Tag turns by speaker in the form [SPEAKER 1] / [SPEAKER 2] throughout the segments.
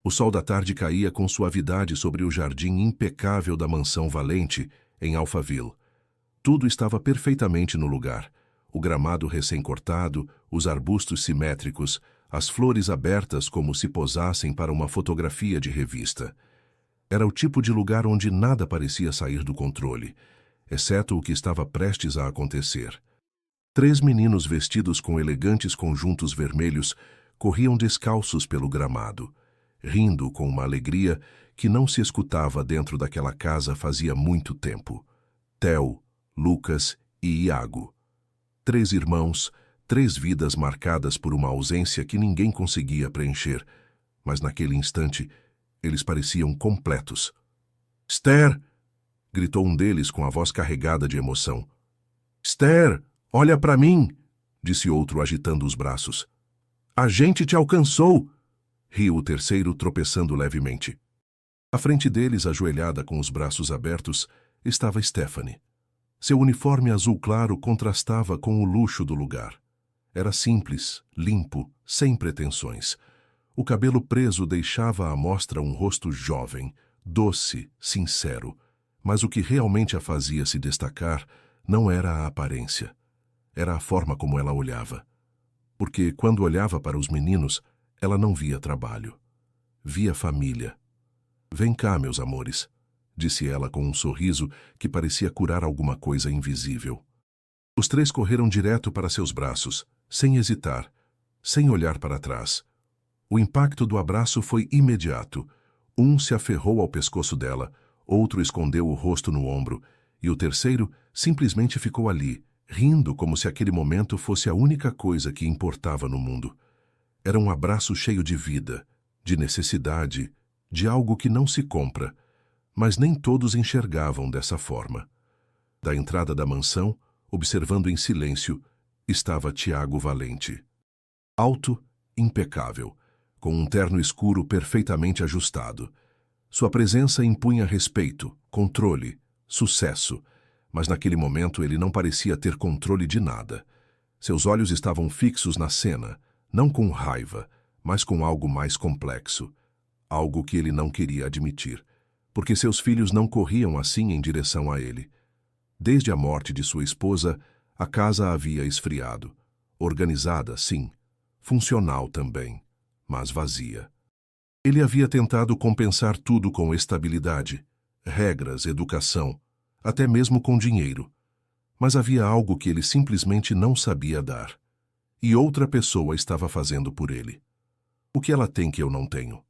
[SPEAKER 1] O sol da tarde caía com suavidade sobre o jardim impecável da mansão Valente, em Alphaville. Tudo estava perfeitamente no lugar. O gramado recém-cortado, os arbustos simétricos, as flores abertas como se posassem para uma fotografia de revista. Era o tipo de lugar onde nada parecia sair do controle, exceto o que estava prestes a acontecer. 3 meninos vestidos com elegantes conjuntos vermelhos corriam descalços pelo gramado, rindo com uma alegria que não se escutava dentro daquela casa fazia muito tempo. Theo, Lucas e Iago. 3 irmãos, 3 vidas marcadas por uma ausência que ninguém conseguia preencher, mas naquele instante eles pareciam completos. "Esther!" gritou um deles com a voz carregada de emoção. "Esther, olha para mim!" disse outro agitando os braços. "A gente te alcançou!" riu o terceiro, tropeçando levemente. À frente deles, ajoelhada com os braços abertos, estava Stephanie. Seu uniforme azul claro contrastava com o luxo do lugar. Era simples, limpo, sem pretensões. O cabelo preso deixava à mostra um rosto jovem, doce, sincero. Mas o que realmente a fazia se destacar não era a aparência. Era a forma como ela olhava. Porque, quando olhava para os meninos, ela não via trabalho. Via família. "Vem cá, meus amores", disse ela com um sorriso que parecia curar alguma coisa invisível. Os 3 correram direto para seus braços, sem hesitar, sem olhar para trás. O impacto do abraço foi imediato. Um se aferrou ao pescoço dela, outro escondeu o rosto no ombro, e o terceiro simplesmente ficou ali, rindo como se aquele momento fosse a única coisa que importava no mundo. Era um abraço cheio de vida, de necessidade, de algo que não se compra, mas nem todos enxergavam dessa forma. Da entrada da mansão, observando em silêncio, estava Tiago Valente. Alto, impecável, com um terno escuro perfeitamente ajustado. Sua presença impunha respeito, controle, sucesso, mas naquele momento ele não parecia ter controle de nada. Seus olhos estavam fixos na cena, não com raiva, mas com algo mais complexo, algo que ele não queria admitir, porque seus filhos não corriam assim em direção a ele. Desde a morte de sua esposa, a casa havia esfriado. Organizada, sim, funcional também, mas vazia. Ele havia tentado compensar tudo com estabilidade, regras, educação, até mesmo com dinheiro. Mas havia algo que ele simplesmente não sabia dar. E outra pessoa estava fazendo por ele. "O que ela tem que eu não tenho?"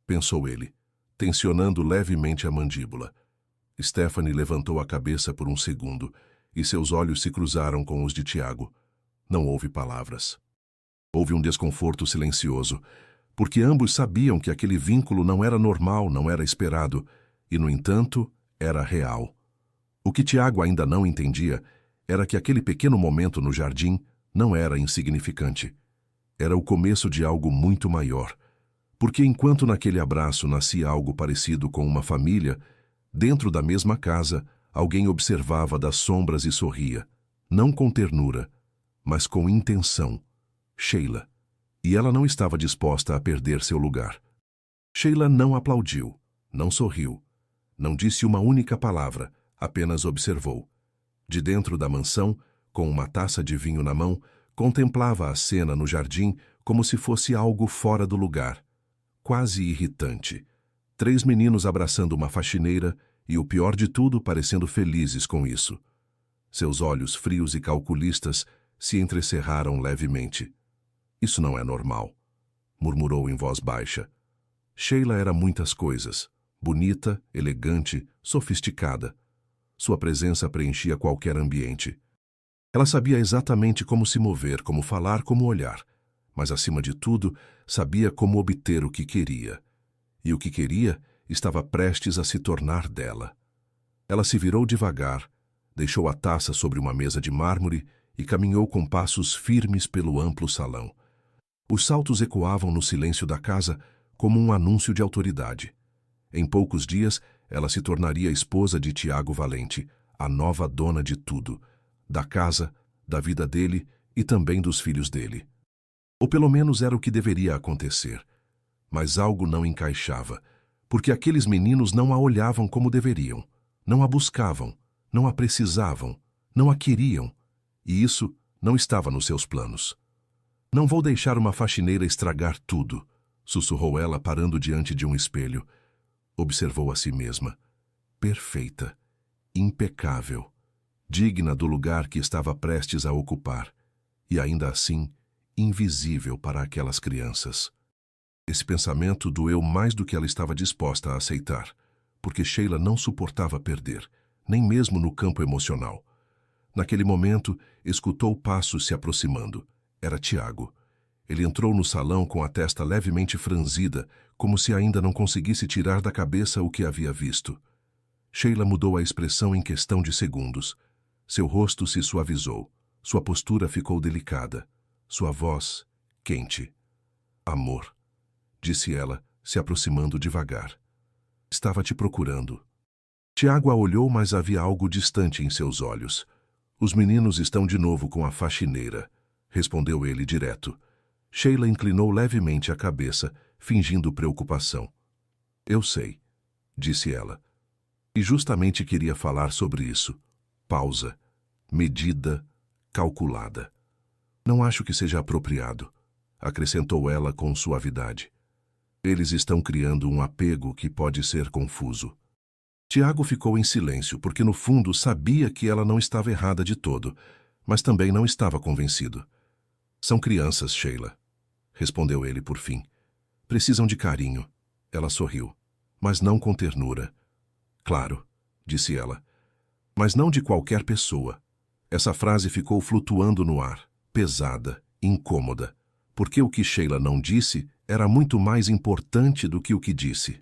[SPEAKER 1] pensou ele, tensionando levemente a mandíbula. Stephanie levantou a cabeça por um segundo e seus olhos se cruzaram com os de Tiago. Não houve palavras. Houve um desconforto silencioso, porque ambos sabiam que aquele vínculo não era normal, não era esperado, e, no entanto, era real. O que Tiago ainda não entendia era que aquele pequeno momento no jardim não era insignificante. Era o começo de algo muito maior, porque enquanto naquele abraço nascia algo parecido com uma família, dentro da mesma casa, alguém observava das sombras e sorria, não com ternura, mas com intenção. Sheila. E ela não estava disposta a perder seu lugar. Sheila não aplaudiu, não sorriu, não disse uma única palavra, apenas observou. De dentro da mansão, com uma taça de vinho na mão, contemplava a cena no jardim como se fosse algo fora do lugar, quase irritante. 3 meninos abraçando uma faxineira e, o pior de tudo, parecendo felizes com isso. Seus olhos frios e calculistas se entrecerraram levemente. "Isso não é normal", murmurou em voz baixa. Sheila era muitas coisas. Bonita, elegante, sofisticada. Sua presença preenchia qualquer ambiente. Ela sabia exatamente como se mover, como falar, como olhar. Mas, acima de tudo, sabia como obter o que queria. E o que queria estava prestes a se tornar dela. Ela se virou devagar, deixou a taça sobre uma mesa de mármore e caminhou com passos firmes pelo amplo salão. Os saltos ecoavam no silêncio da casa como um anúncio de autoridade. Em poucos dias, ela se tornaria a esposa de Tiago Valente, a nova dona de tudo, da casa, da vida dele e também dos filhos dele. Ou pelo menos era o que deveria acontecer. Mas algo não encaixava, porque aqueles meninos não a olhavam como deveriam, não a buscavam, não a precisavam, não a queriam, e isso não estava nos seus planos. Não vou deixar uma faxineira estragar tudo, sussurrou ela parando diante de um espelho. Observou a si mesma. Perfeita, impecável, digna do lugar que estava prestes a ocupar, e ainda assim, invisível para aquelas crianças. Esse pensamento doeu mais do que ela estava disposta a aceitar, porque Sheila não suportava perder, nem mesmo no campo emocional. Naquele momento, escutou passos se aproximando. Era Tiago. Ele entrou no salão com a testa levemente franzida, como se ainda não conseguisse tirar da cabeça o que havia visto. Sheila mudou a expressão em questão de segundos. Seu rosto se suavizou. Sua postura ficou delicada. Sua voz, quente. Amor, disse ela, se aproximando devagar. Estava te procurando. Tiago a olhou, mas havia algo distante em seus olhos. Os meninos estão de novo com a faxineira, respondeu ele direto. Sheila inclinou levemente a cabeça, fingindo preocupação. Eu sei, disse ela. E justamente queria falar sobre isso. Pausa. Medida, calculada. Não acho que seja apropriado, acrescentou ela com suavidade. Eles estão criando um apego que pode ser confuso. Tiago ficou em silêncio, porque no fundo sabia que ela não estava errada de todo, mas também não estava convencido. São crianças, Sheila, respondeu ele por fim. Precisam de carinho. Ela sorriu, mas não com ternura. Claro, disse ela, mas não de qualquer pessoa. Essa frase ficou flutuando no ar, pesada, incômoda, porque o que Sheila não disse era muito mais importante do que o que disse.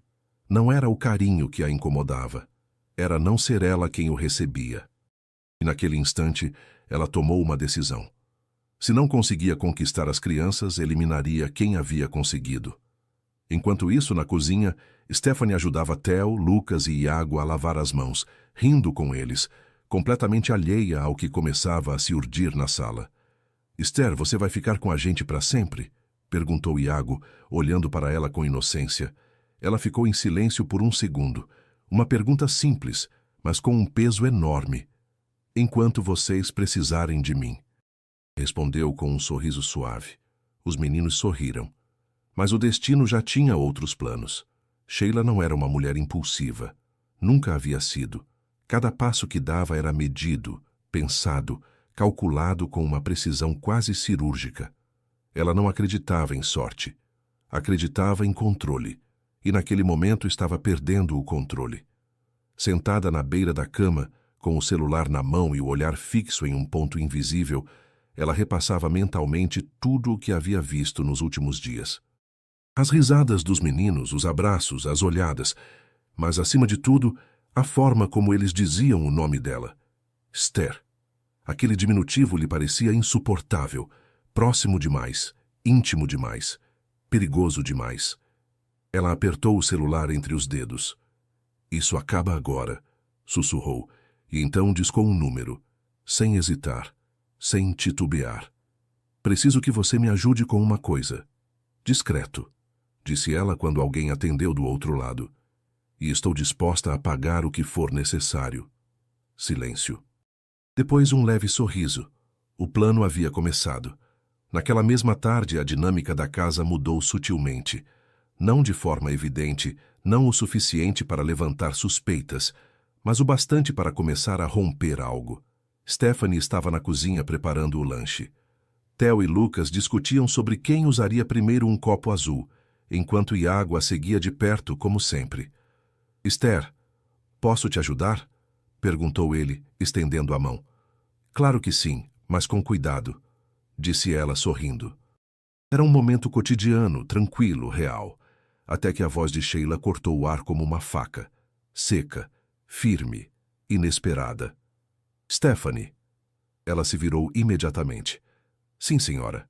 [SPEAKER 1] Não era o carinho que a incomodava, era não ser ela quem o recebia. E naquele instante, ela tomou uma decisão. Se não conseguia conquistar as crianças, eliminaria quem havia conseguido. Enquanto isso, na cozinha, Stephanie ajudava Theo, Lucas e Iago a lavar as mãos, rindo com eles, completamente alheia ao que começava a se urdir na sala. Esther, você vai ficar com a gente para sempre? Perguntou Iago, olhando para ela com inocência. Ela ficou em silêncio por um segundo. Uma pergunta simples, mas com um peso enorme. Enquanto vocês precisarem de mim. Respondeu com um sorriso suave. Os meninos sorriram. Mas o destino já tinha outros planos. Sheila não era uma mulher impulsiva. Nunca havia sido. Cada passo que dava era medido, pensado, calculado com uma precisão quase cirúrgica. Ela não acreditava em sorte. Acreditava em controle. E naquele momento estava perdendo o controle. Sentada na beira da cama, com o celular na mão e o olhar fixo em um ponto invisível, ela repassava mentalmente tudo o que havia visto nos últimos dias. As risadas dos meninos, os abraços, as olhadas, mas, acima de tudo, a forma como eles diziam o nome dela. Esther. Aquele diminutivo lhe parecia insuportável, próximo demais, íntimo demais, perigoso demais. Ela apertou o celular entre os dedos. Isso acaba agora, sussurrou, e então discou um número, sem hesitar, sem titubear. Preciso que você me ajude com uma coisa. Discreto, disse ela quando alguém atendeu do outro lado. E estou disposta a pagar o que for necessário. Silêncio. Depois um leve sorriso. O plano havia começado. Naquela mesma tarde, a dinâmica da casa mudou sutilmente. Não de forma evidente, não o suficiente para levantar suspeitas, mas o bastante para começar a romper algo. Stephanie estava na cozinha preparando o lanche. Theo e Lucas discutiam sobre quem usaria primeiro um copo azul, enquanto Iago a seguia de perto, como sempre. Esther, posso te ajudar? Perguntou ele, estendendo a mão. Claro que sim, mas com cuidado, disse ela sorrindo. Era um momento cotidiano, tranquilo, real, até que a voz de Sheila cortou o ar como uma faca, seca, firme, inesperada. Stephanie. Ela se virou imediatamente. Sim, senhora.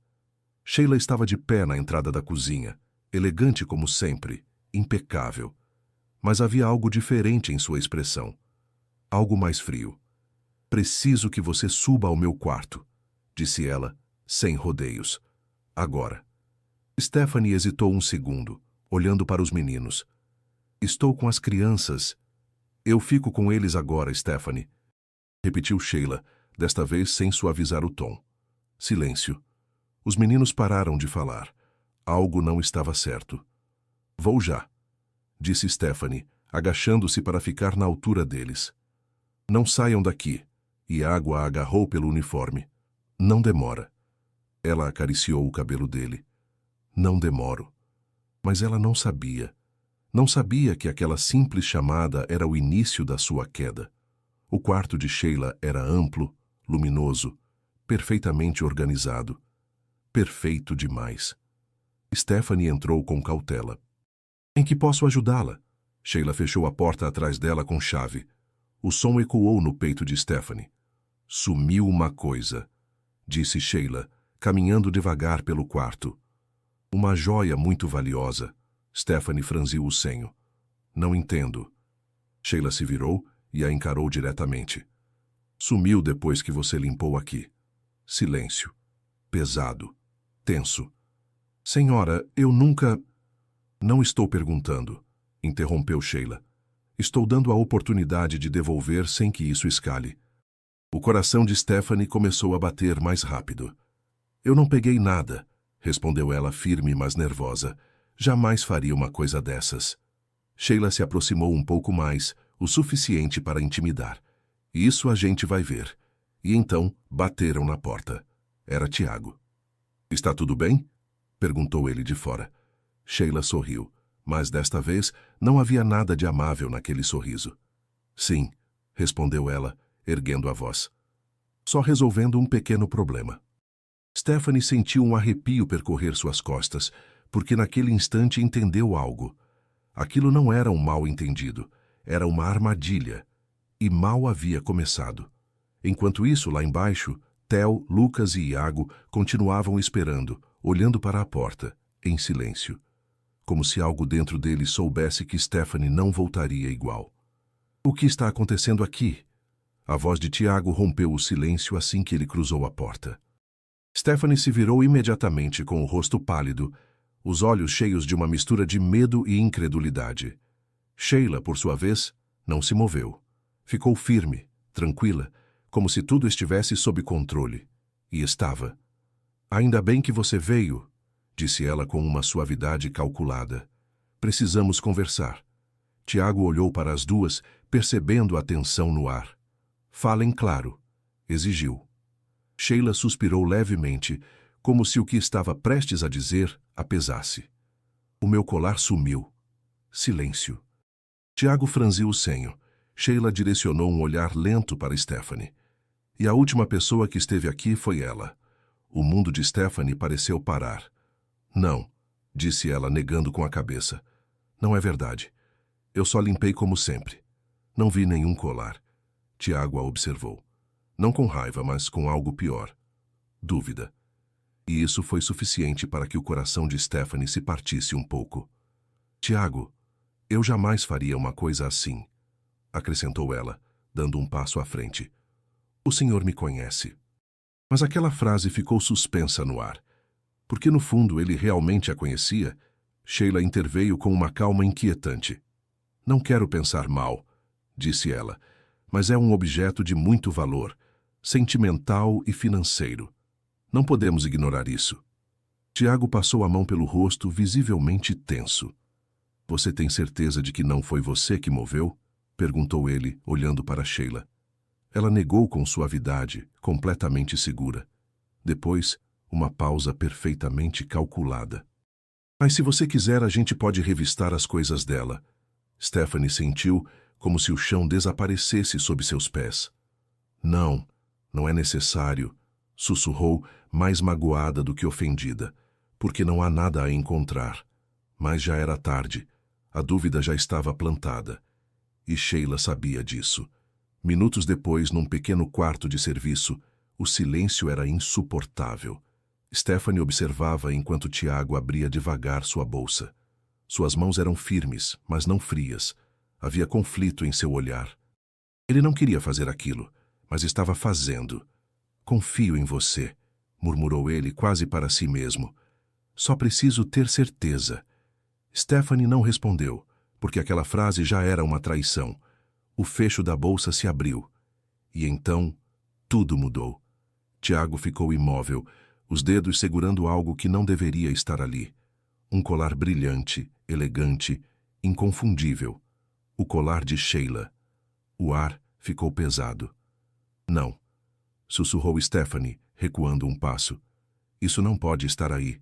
[SPEAKER 1] Sheila estava de pé na entrada da cozinha, elegante como sempre, impecável. Mas havia algo diferente em sua expressão. Algo mais frio. Preciso que você suba ao meu quarto, disse ela, sem rodeios. Agora. Stephanie hesitou um segundo, olhando para os meninos. Estou com as crianças. Eu fico com eles agora, Stephanie. Repetiu Sheila, desta vez sem suavizar o tom. Silêncio. Os meninos pararam de falar. Algo não estava certo. Vou já, disse Stephanie, agachando-se para ficar na altura deles. Não saiam daqui. Iago a agarrou pelo uniforme. Não demora. Ela acariciou o cabelo dele. Não demoro. Mas ela não sabia. Não sabia que aquela simples chamada era o início da sua queda. O quarto de Sheila era amplo, luminoso, perfeitamente organizado. Perfeito demais. Stephanie entrou com cautela. Em que posso ajudá-la? Sheila fechou a porta atrás dela com chave. O som ecoou no peito de Stephanie. Sumiu uma coisa, disse Sheila, caminhando devagar pelo quarto. Uma joia muito valiosa. Stephanie franziu o senho. Não entendo. Sheila se virou e a encarou diretamente. Sumiu depois que você limpou aqui. Silêncio. Pesado. Tenso. Senhora, eu nunca... Não estou perguntando, interrompeu Sheila. Estou dando a oportunidade de devolver sem que isso escale. O coração de Stephanie começou a bater mais rápido. Eu não peguei nada, respondeu ela firme, mas nervosa. Jamais faria uma coisa dessas. Sheila se aproximou um pouco mais, o suficiente para intimidar. Isso a gente vai ver. E então bateram na porta. Era Tiago. Está tudo bem? Perguntou ele de fora. Sheila sorriu, mas desta vez não havia nada de amável naquele sorriso. Sim, respondeu ela, erguendo a voz. Só resolvendo um pequeno problema. Stephanie sentiu um arrepio percorrer suas costas, porque naquele instante entendeu algo. Aquilo não era um mal-entendido, era uma armadilha. E mal havia começado. Enquanto isso, lá embaixo, Theo, Lucas e Iago continuavam esperando, olhando para a porta, em silêncio. Como se algo dentro deles soubesse que Stephanie não voltaria igual. O que está acontecendo aqui? A voz de Tiago rompeu o silêncio assim que ele cruzou a porta. Stephanie se virou imediatamente com o rosto pálido, os olhos cheios de uma mistura de medo e incredulidade. Sheila, por sua vez, não se moveu. Ficou firme, tranquila, como se tudo estivesse sob controle. E estava. Ainda bem que você veio, disse ela com uma suavidade calculada. Precisamos conversar. Tiago olhou para as duas, percebendo a tensão no ar. Falem claro, exigiu. Sheila suspirou levemente, como se o que estava prestes a dizer a pesasse. O meu colar sumiu. Silêncio. Tiago franziu o senho. Sheila direcionou um olhar lento para Stephanie. E a última pessoa que esteve aqui foi ela. O mundo de Stephanie pareceu parar. Não, disse ela, negando com a cabeça. Não é verdade. Eu só limpei como sempre. Não vi nenhum colar. Tiago a observou. Não com raiva, mas com algo pior. Dúvida. E isso foi suficiente para que o coração de Stephanie se partisse um pouco. Tiago, eu jamais faria uma coisa assim, acrescentou ela, dando um passo à frente. O senhor me conhece. Mas aquela frase ficou suspensa no ar. Porque no fundo ele realmente a conhecia, Sheila interveio com uma calma inquietante. Não quero pensar mal, disse ela, mas é um objeto de muito valor, sentimental e financeiro. Não podemos ignorar isso. Tiago passou a mão pelo rosto, visivelmente tenso. Você tem certeza de que não foi você que moveu? Perguntou ele, olhando para Sheila. Ela negou com suavidade, completamente segura. Depois, uma pausa perfeitamente calculada. Mas se você quiser, a gente pode revistar as coisas dela. Stephanie sentiu como se o chão desaparecesse sob seus pés. Não, não é necessário, sussurrou, mais magoada do que ofendida, porque não há nada a encontrar. Mas já era tarde. A dúvida já estava plantada. E Sheila sabia disso. Minutos depois, num pequeno quarto de serviço, o silêncio era insuportável. Stephanie observava enquanto Tiago abria devagar sua bolsa. Suas mãos eram firmes, mas não frias. Havia conflito em seu olhar. Ele não queria fazer aquilo, mas estava fazendo. Confio em você, murmurou ele quase para si mesmo. Só preciso ter certeza. Stephanie não respondeu, porque aquela frase já era uma traição. O fecho da bolsa se abriu. E então, tudo mudou. Tiago ficou imóvel, os dedos segurando algo que não deveria estar ali. Um colar brilhante, elegante, inconfundível. O colar de Sheila. O ar ficou pesado. Não, sussurrou Stephanie, recuando um passo. Isso não pode estar aí.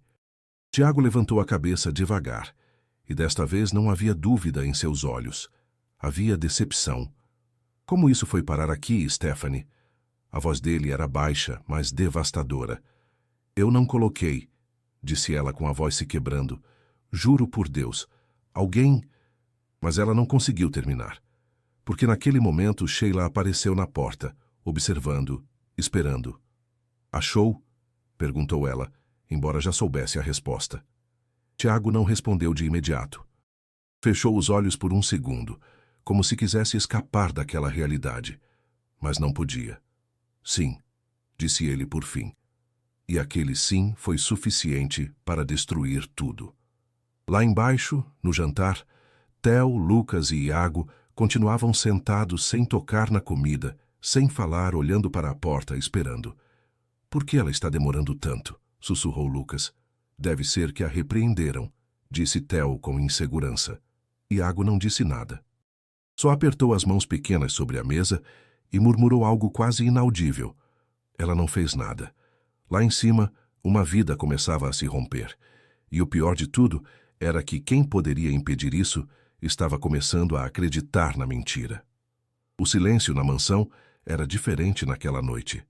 [SPEAKER 1] Tiago levantou a cabeça devagar, e desta vez não havia dúvida em seus olhos. Havia decepção. Como isso foi parar aqui, Stephanie? A voz dele era baixa, mas devastadora. Eu não coloquei, disse ela com a voz se quebrando. Juro por Deus. Alguém... Mas ela não conseguiu terminar. Porque naquele momento Sheila apareceu na porta, observando, esperando. Achou? Perguntou ela, embora já soubesse a resposta. Tiago não respondeu de imediato. Fechou os olhos por um segundo, como se quisesse escapar daquela realidade. Mas não podia. Sim, disse ele por fim. E aquele sim foi suficiente para destruir tudo. Lá embaixo, no jantar, Theo, Lucas e Iago continuavam sentados sem tocar na comida, sem falar, olhando para a porta, esperando. Por que ela está demorando tanto? Sussurrou Lucas. Deve ser que a repreenderam, disse Theo com insegurança. Iago não disse nada. Só apertou as mãos pequenas sobre a mesa e murmurou algo quase inaudível. Ela não fez nada. Lá em cima, uma vida começava a se romper. E o pior de tudo era que quem poderia impedir isso estava começando a acreditar na mentira. O silêncio na mansão era diferente naquela noite.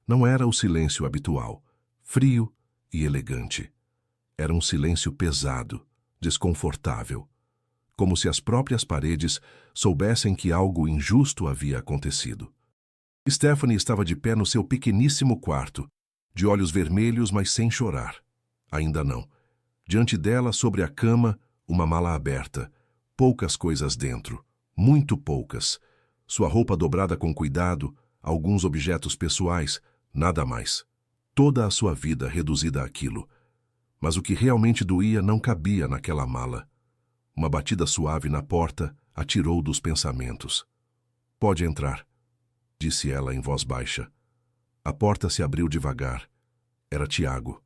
[SPEAKER 1] Não era o silêncio habitual, frio e elegante. Era um silêncio pesado, desconfortável, como se as próprias paredes soubessem que algo injusto havia acontecido. Stephanie estava de pé no seu pequeníssimo quarto, de olhos vermelhos, mas sem chorar. Ainda não. Diante dela, sobre a cama, uma mala aberta. Poucas coisas dentro. Muito poucas. Sua roupa dobrada com cuidado, alguns objetos pessoais, nada mais. Toda a sua vida reduzida àquilo. Mas o que realmente doía não cabia naquela mala. Uma batida suave na porta a tirou dos pensamentos. Pode entrar, disse ela em voz baixa. A porta se abriu devagar. Era Tiago.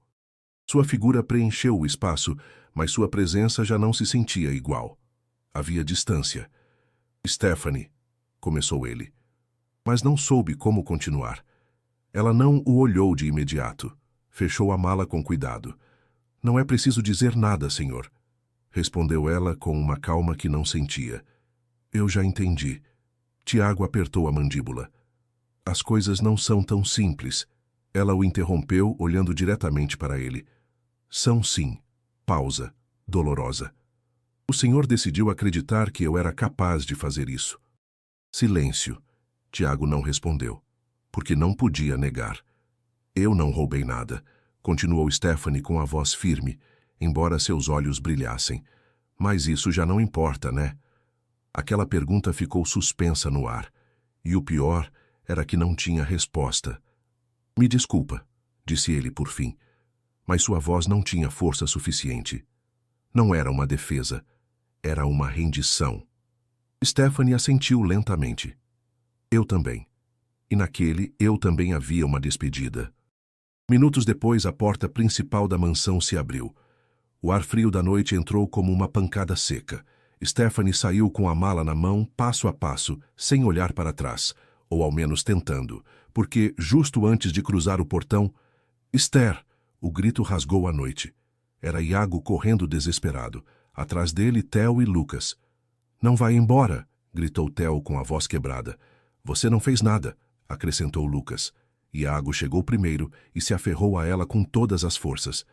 [SPEAKER 1] Sua figura preencheu o espaço, mas sua presença já não se sentia igual. Havia distância. Stephanie, começou ele, mas não soube como continuar. Ela não o olhou de imediato. Fechou a mala com cuidado. Não é preciso dizer nada, senhor, respondeu ela com uma calma que não sentia. Eu já entendi. Tiago apertou a mandíbula. As coisas não são tão simples. Ela o interrompeu, olhando diretamente para ele. São sim. Pausa. Dolorosa. O senhor decidiu acreditar que eu era capaz de fazer isso. Silêncio. Tiago não respondeu, porque não podia negar. Eu não roubei nada, continuou Stephanie com a voz firme, embora seus olhos brilhassem. Mas isso já não importa, né? Aquela pergunta ficou suspensa no ar, e o pior era que não tinha resposta. Me desculpa, disse ele por fim, mas sua voz não tinha força suficiente. Não era uma defesa, era uma rendição. Stephanie assentiu lentamente. Eu também. E naquele eu também havia uma despedida. Minutos depois, a porta principal da mansão se abriu. O ar frio da noite entrou como uma pancada seca. Stephanie saiu com a mala na mão, passo a passo, sem olhar para trás, ou ao menos tentando, porque, justo antes de cruzar o portão, Esther! O grito rasgou a noite. Era Iago correndo desesperado. Atrás dele, Theo e Lucas. Não vai embora! Gritou Theo com a voz quebrada. Você não fez nada! Acrescentou Lucas. Iago chegou primeiro e se aferrou a ela com todas as forças.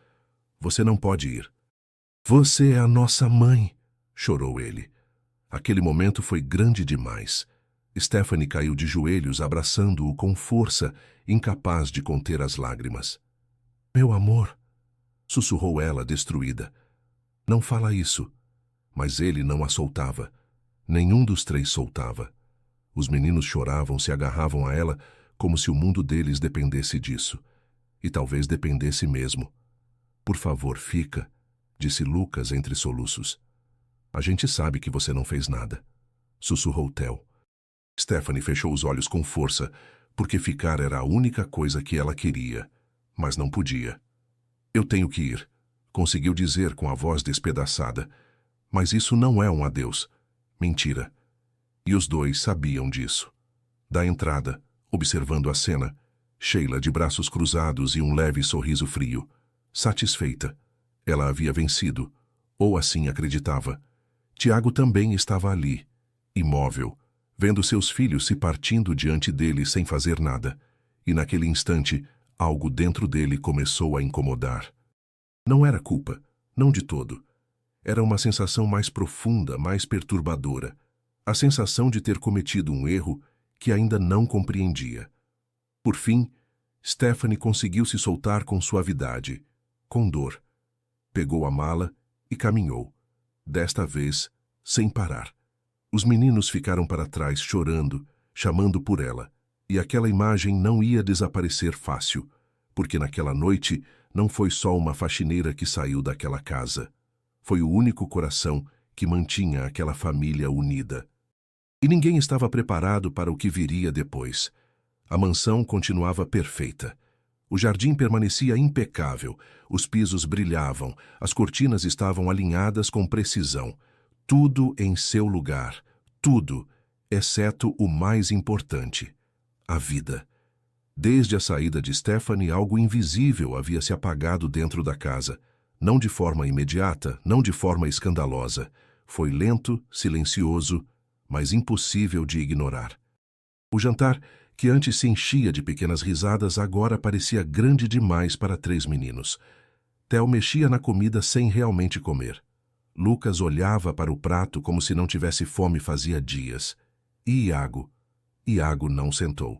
[SPEAKER 1] Você não pode ir. Você é a nossa mãe! Chorou ele. Aquele momento foi grande demais. Stephanie caiu de joelhos, abraçando-o com força, incapaz de conter as lágrimas. Meu amor, sussurrou ela, destruída. Não fala isso. Mas ele não a soltava. Nenhum dos três soltava. Os meninos choravam, se agarravam a ela, como se o mundo deles dependesse disso. E talvez dependesse mesmo. Por favor, fica, disse Lucas entre soluços. A gente sabe que você não fez nada, sussurrou Theo. Stephanie fechou os olhos com força, porque ficar era a única coisa que ela queria, mas não podia. Eu tenho que ir, conseguiu dizer com a voz despedaçada. Mas isso não é um adeus. Mentira. E os dois sabiam disso. Da entrada, observando a cena, Sheila de braços cruzados e um leve sorriso frio. Satisfeita. Ela havia vencido, ou assim acreditava. Tiago também estava ali, imóvel, vendo seus filhos se partindo diante dele sem fazer nada. E naquele instante, algo dentro dele começou a incomodar. Não era culpa, não de todo. Era uma sensação mais profunda, mais perturbadora. A sensação de ter cometido um erro que ainda não compreendia. Por fim, Stephanie conseguiu se soltar com suavidade, com dor. Pegou a mala e caminhou, desta vez sem parar. Os meninos ficaram para trás chorando, chamando por ela, e aquela imagem não ia desaparecer fácil, porque naquela noite não foi só uma faxineira que saiu daquela casa. Foi o único coração que mantinha aquela família unida. E ninguém estava preparado para o que viria depois. A mansão continuava perfeita. O jardim permanecia impecável, os pisos brilhavam, as cortinas estavam alinhadas com precisão. Tudo em seu lugar, tudo, exceto o mais importante, a vida. Desde a saída de Stephanie, algo invisível havia se apagado dentro da casa. Não de forma imediata, não de forma escandalosa. Foi lento, silencioso, mas impossível de ignorar. O jantar, que antes se enchia de pequenas risadas, agora parecia grande demais para 3 meninos. Theo mexia na comida sem realmente comer. Lucas olhava para o prato como se não tivesse fome fazia dias. E Iago? Iago não sentou.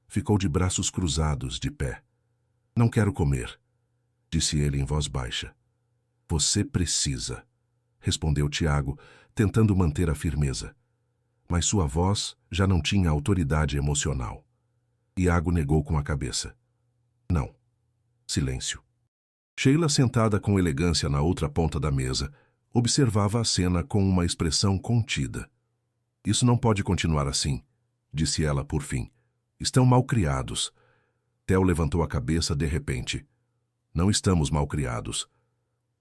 [SPEAKER 1] Ficou de braços cruzados, de pé. Não quero comer, disse ele em voz baixa. Você precisa, respondeu Tiago, tentando manter a firmeza. Mas sua voz já não tinha autoridade emocional. Iago negou com a cabeça. Não. Silêncio. Sheila, sentada com elegância na outra ponta da mesa, observava a cena com uma expressão contida. Isso não pode continuar assim, disse ela por fim. Estão malcriados. Theo levantou a cabeça de repente. Não estamos malcriados.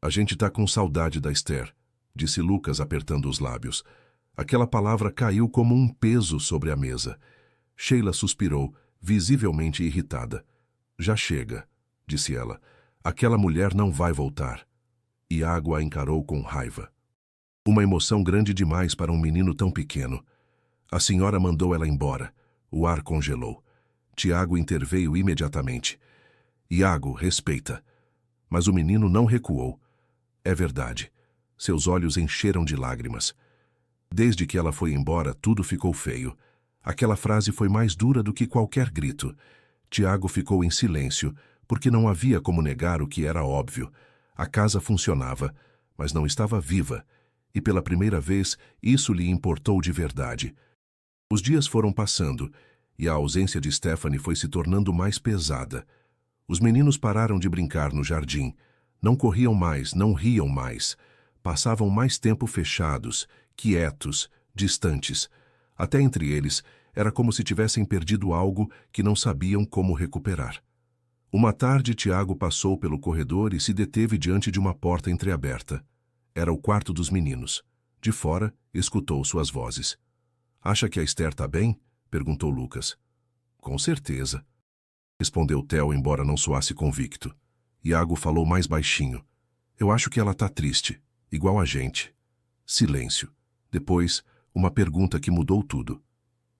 [SPEAKER 1] A gente tá com saudade da Esther, disse Lucas apertando os lábios. Aquela palavra caiu como um peso sobre a mesa. Sheila suspirou, visivelmente irritada. Já chega, disse ela. Aquela mulher não vai voltar. Iago a encarou com raiva. Uma emoção grande demais para um menino tão pequeno. A senhora mandou ela embora. O ar congelou. Tiago interveio imediatamente. Iago, respeita. Mas o menino não recuou. É verdade. Seus olhos encheram de lágrimas. Desde que ela foi embora, tudo ficou feio. Aquela frase foi mais dura do que qualquer grito. Tiago ficou em silêncio, porque não havia como negar o que era óbvio. A casa funcionava, mas não estava viva, e pela primeira vez isso lhe importou de verdade. Os dias foram passando, e a ausência de Stephanie foi se tornando mais pesada. Os meninos pararam de brincar no jardim. Não corriam mais, não riam mais. Passavam mais tempo fechados, quietos, distantes. Até entre eles, era como se tivessem perdido algo que não sabiam como recuperar. Uma tarde, Tiago passou pelo corredor e se deteve diante de uma porta entreaberta. Era o quarto dos meninos. De fora, escutou suas vozes. Acha que a Esther está bem? Perguntou Lucas. Com certeza, respondeu Theo, embora não soasse convicto. Iago falou mais baixinho. Eu acho que ela está triste, igual a gente. Silêncio. Depois, uma pergunta que mudou tudo.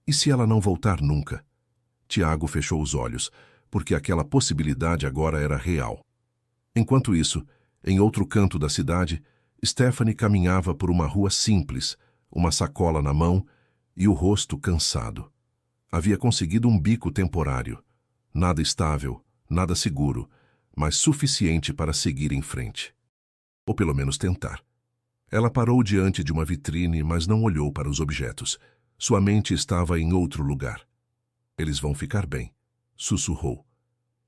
[SPEAKER 1] E se ela não voltar nunca? Tiago fechou os olhos, porque aquela possibilidade agora era real. Enquanto isso, em outro canto da cidade, Stephanie caminhava por uma rua simples, uma sacola na mão e o rosto cansado. Havia conseguido um bico temporário. Nada estável, nada seguro, mas suficiente para seguir em frente. Ou pelo menos tentar. Ela parou diante de uma vitrine, mas não olhou para os objetos. Sua mente estava em outro lugar. Eles vão ficar bem, sussurrou.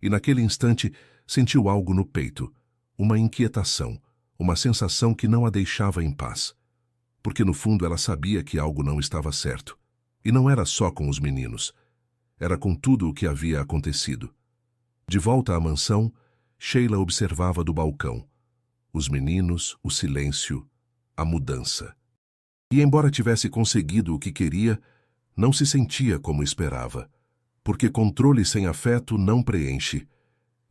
[SPEAKER 1] E naquele instante sentiu algo no peito, uma inquietação, uma sensação que não a deixava em paz. Porque no fundo ela sabia que algo não estava certo. E não era só com os meninos. Era com tudo o que havia acontecido. De volta à mansão, Sheila observava do balcão. Os meninos, o silêncio, a mudança. E embora tivesse conseguido o que queria, não se sentia como esperava. Porque controle sem afeto não preenche.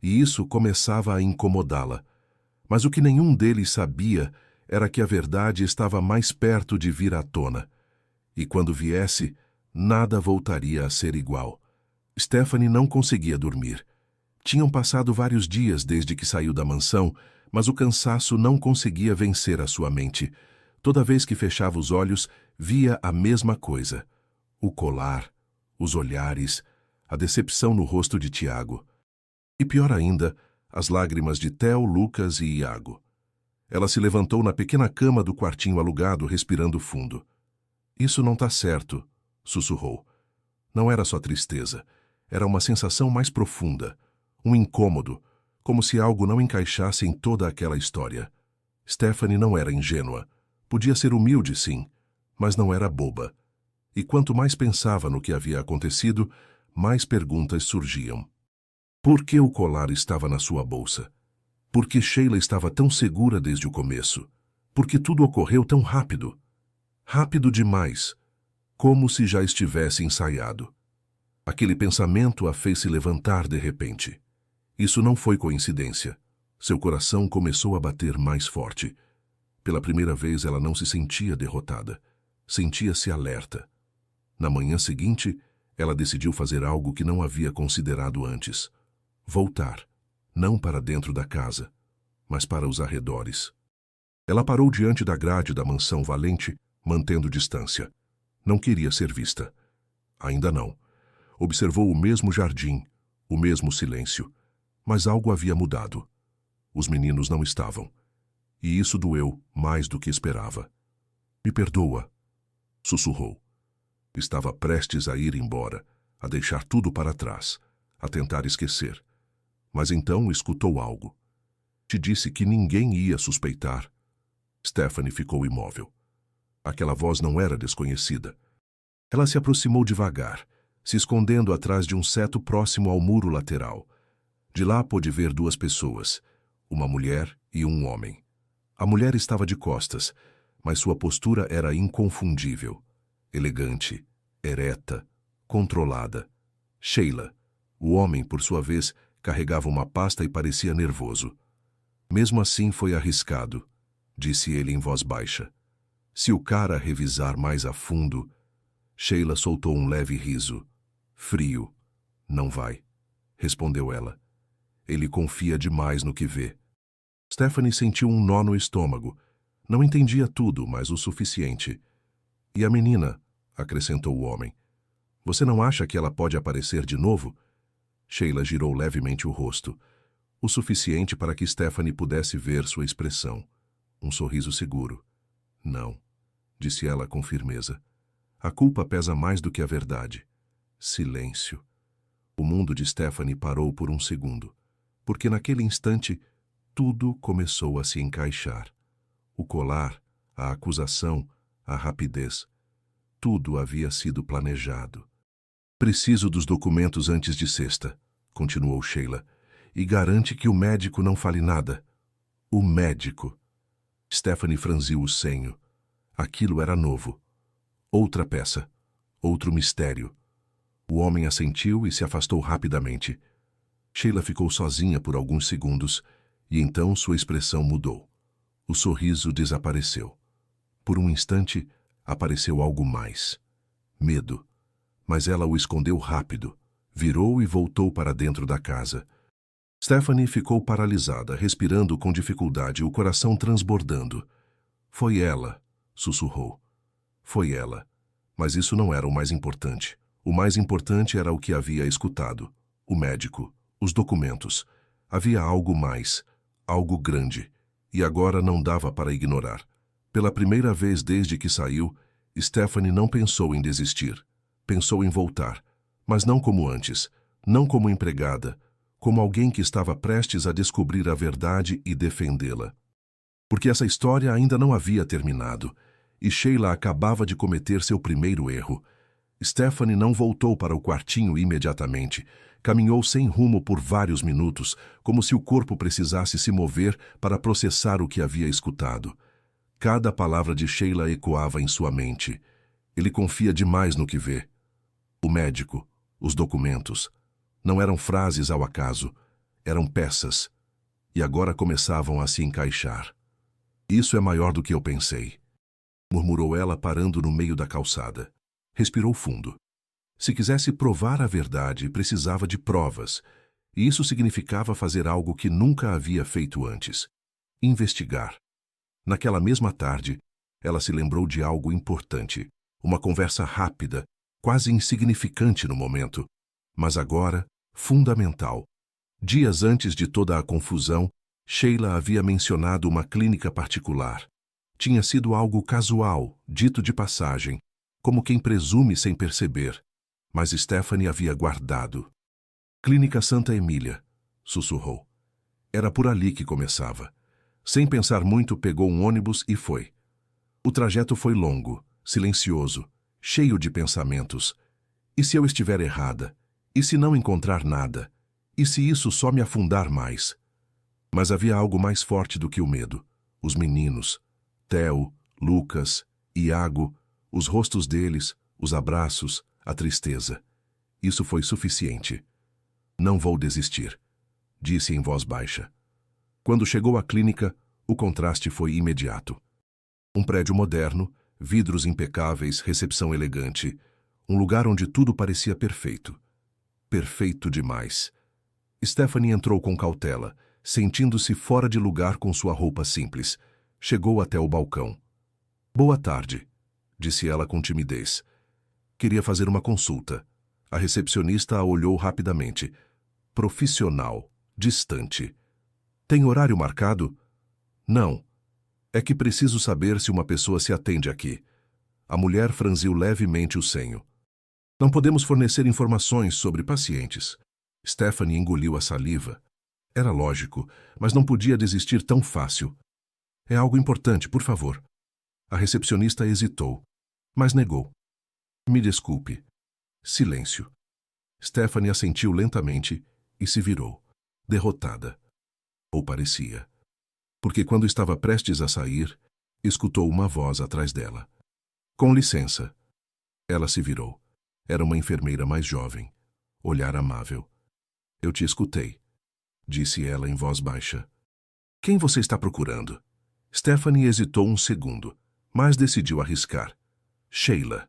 [SPEAKER 1] E isso começava a incomodá-la. Mas o que nenhum deles sabia era que a verdade estava mais perto de vir à tona. E quando viesse, nada voltaria a ser igual. Stephanie não conseguia dormir. Tinham passado vários dias desde que saiu da mansão, mas o cansaço não conseguia vencer a sua mente. Toda vez que fechava os olhos, via a mesma coisa. O colar, os olhares, a decepção no rosto de Tiago. E pior ainda, as lágrimas de Theo, Lucas e Iago. Ela se levantou na pequena cama do quartinho alugado, respirando fundo. Isso não tá certo, sussurrou. Não era só tristeza. Era uma sensação mais profunda. Um incômodo, como se algo não encaixasse em toda aquela história. Stephanie não era ingênua. Podia ser humilde, sim, mas não era boba. E quanto mais pensava no que havia acontecido, mais perguntas surgiam. Por que o colar estava na sua bolsa? Por que Sheila estava tão segura desde o começo? Por que tudo ocorreu tão rápido? Rápido demais, como se já estivesse ensaiado. Aquele pensamento a fez se levantar de repente. Isso não foi coincidência. Seu coração começou a bater mais forte. Pela primeira vez ela não se sentia derrotada. Sentia-se alerta. Na manhã seguinte, ela decidiu fazer algo que não havia considerado antes. Voltar, não para dentro da casa, mas para os arredores. Ela parou diante da grade da mansão Valente, mantendo distância. Não queria ser vista. Ainda não. Observou o mesmo jardim, o mesmo silêncio, mas algo havia mudado. Os meninos não estavam. E isso doeu mais do que esperava. Me perdoa, sussurrou. Estava prestes a ir embora, a deixar tudo para trás, a tentar esquecer. Mas então escutou algo. Te disse que ninguém ia suspeitar. Stephanie ficou imóvel. Aquela voz não era desconhecida. Ela se aproximou devagar, se escondendo atrás de um seto próximo ao muro lateral. De lá pôde ver duas pessoas, uma mulher e um homem. A mulher estava de costas, mas sua postura era inconfundível. Elegante, ereta, controlada. Sheila. O homem, por sua vez, carregava uma pasta e parecia nervoso. Mesmo assim foi arriscado, disse ele em voz baixa. Se o cara revisar mais a fundo... Sheila soltou um leve riso. Frio. Não vai, respondeu ela. Ele confia demais no que vê. Stephanie sentiu um nó no estômago. Não entendia tudo, mas o suficiente. E a menina, acrescentou o homem. Você não acha que ela pode aparecer de novo? Sheila girou levemente o rosto, o suficiente para que Stephanie pudesse ver sua expressão. Um sorriso seguro. Não, disse ela com firmeza. A culpa pesa mais do que a verdade. Silêncio. O mundo de Stephanie parou por um segundo, porque naquele instante tudo começou a se encaixar. O colar, a acusação, a rapidez. Tudo havia sido planejado. Preciso dos documentos antes de sexta, continuou Sheila, e garante que o médico não fale nada. O médico. Stephanie franziu o senho. Aquilo era novo. Outra peça. Outro mistério. O homem assentiu e se afastou rapidamente. Sheila ficou sozinha por alguns segundos, e então sua expressão mudou. O sorriso desapareceu. Por um instante, apareceu algo mais. Medo. Mas ela o escondeu rápido, virou e voltou para dentro da casa. Stephanie ficou paralisada, respirando com dificuldade, o coração transbordando. Foi ela, sussurrou. Foi ela. Mas isso não era o mais importante. O mais importante era o que havia escutado. O médico, os documentos. Havia algo mais, algo grande. E agora não dava para ignorar. Pela primeira vez desde que saiu, Stephanie não pensou em desistir. Pensou em voltar, mas não como antes, não como empregada, como alguém que estava prestes a descobrir a verdade e defendê-la. Porque essa história ainda não havia terminado, e Sheila acabava de cometer seu primeiro erro. Stephanie não voltou para o quartinho imediatamente. Caminhou sem rumo por vários minutos, como se o corpo precisasse se mover para processar o que havia escutado. Cada palavra de Sheila ecoava em sua mente. Ele confia demais no que vê. O médico, os documentos, não eram frases ao acaso, eram peças, e agora começavam a se encaixar. Isso é maior do que eu pensei, murmurou ela parando no meio da calçada. Respirou fundo. Se quisesse provar a verdade, precisava de provas, e isso significava fazer algo que nunca havia feito antes: investigar. Naquela mesma tarde, ela se lembrou de algo importante, uma conversa rápida, quase insignificante no momento, mas agora fundamental. Dias antes de toda a confusão, Sheila havia mencionado uma clínica particular. Tinha sido algo casual, dito de passagem, como quem presume sem perceber, mas Stephanie havia guardado. Clínica Santa Emília, sussurrou. Era por ali que começava. Sem pensar muito, pegou um ônibus e foi. O trajeto foi longo, silencioso, cheio de pensamentos. E se eu estiver errada? E se não encontrar nada? E se isso só me afundar mais? Mas havia algo mais forte do que o medo. Os meninos, Theo, Lucas, Iago, os rostos deles, os abraços, a tristeza. Isso foi suficiente. Não vou desistir, disse em voz baixa. Quando chegou à clínica, o contraste foi imediato. Um prédio moderno, vidros impecáveis, recepção elegante. Um lugar onde tudo parecia perfeito. Perfeito demais. Stephanie entrou com cautela, sentindo-se fora de lugar com sua roupa simples. Chegou até o balcão. Boa tarde, disse ela com timidez. Queria fazer uma consulta. A recepcionista a olhou rapidamente. Profissional, distante. Tem horário marcado? Não. É que preciso saber se uma pessoa se atende aqui. A mulher franziu levemente o senho. Não podemos fornecer informações sobre pacientes. Stephanie engoliu a saliva. Era lógico, mas não podia desistir tão fácil. É algo importante, por favor. A recepcionista hesitou, mas negou. Me desculpe. Silêncio. Stephanie assentiu lentamente e se virou, derrotada. Ou parecia. Porque quando estava prestes a sair, escutou uma voz atrás dela. Com licença. Ela se virou. Era uma enfermeira mais jovem. Olhar amável. Eu te escutei, disse ela em voz baixa. Quem você está procurando? Stephanie hesitou um segundo, mas decidiu arriscar. Sheila,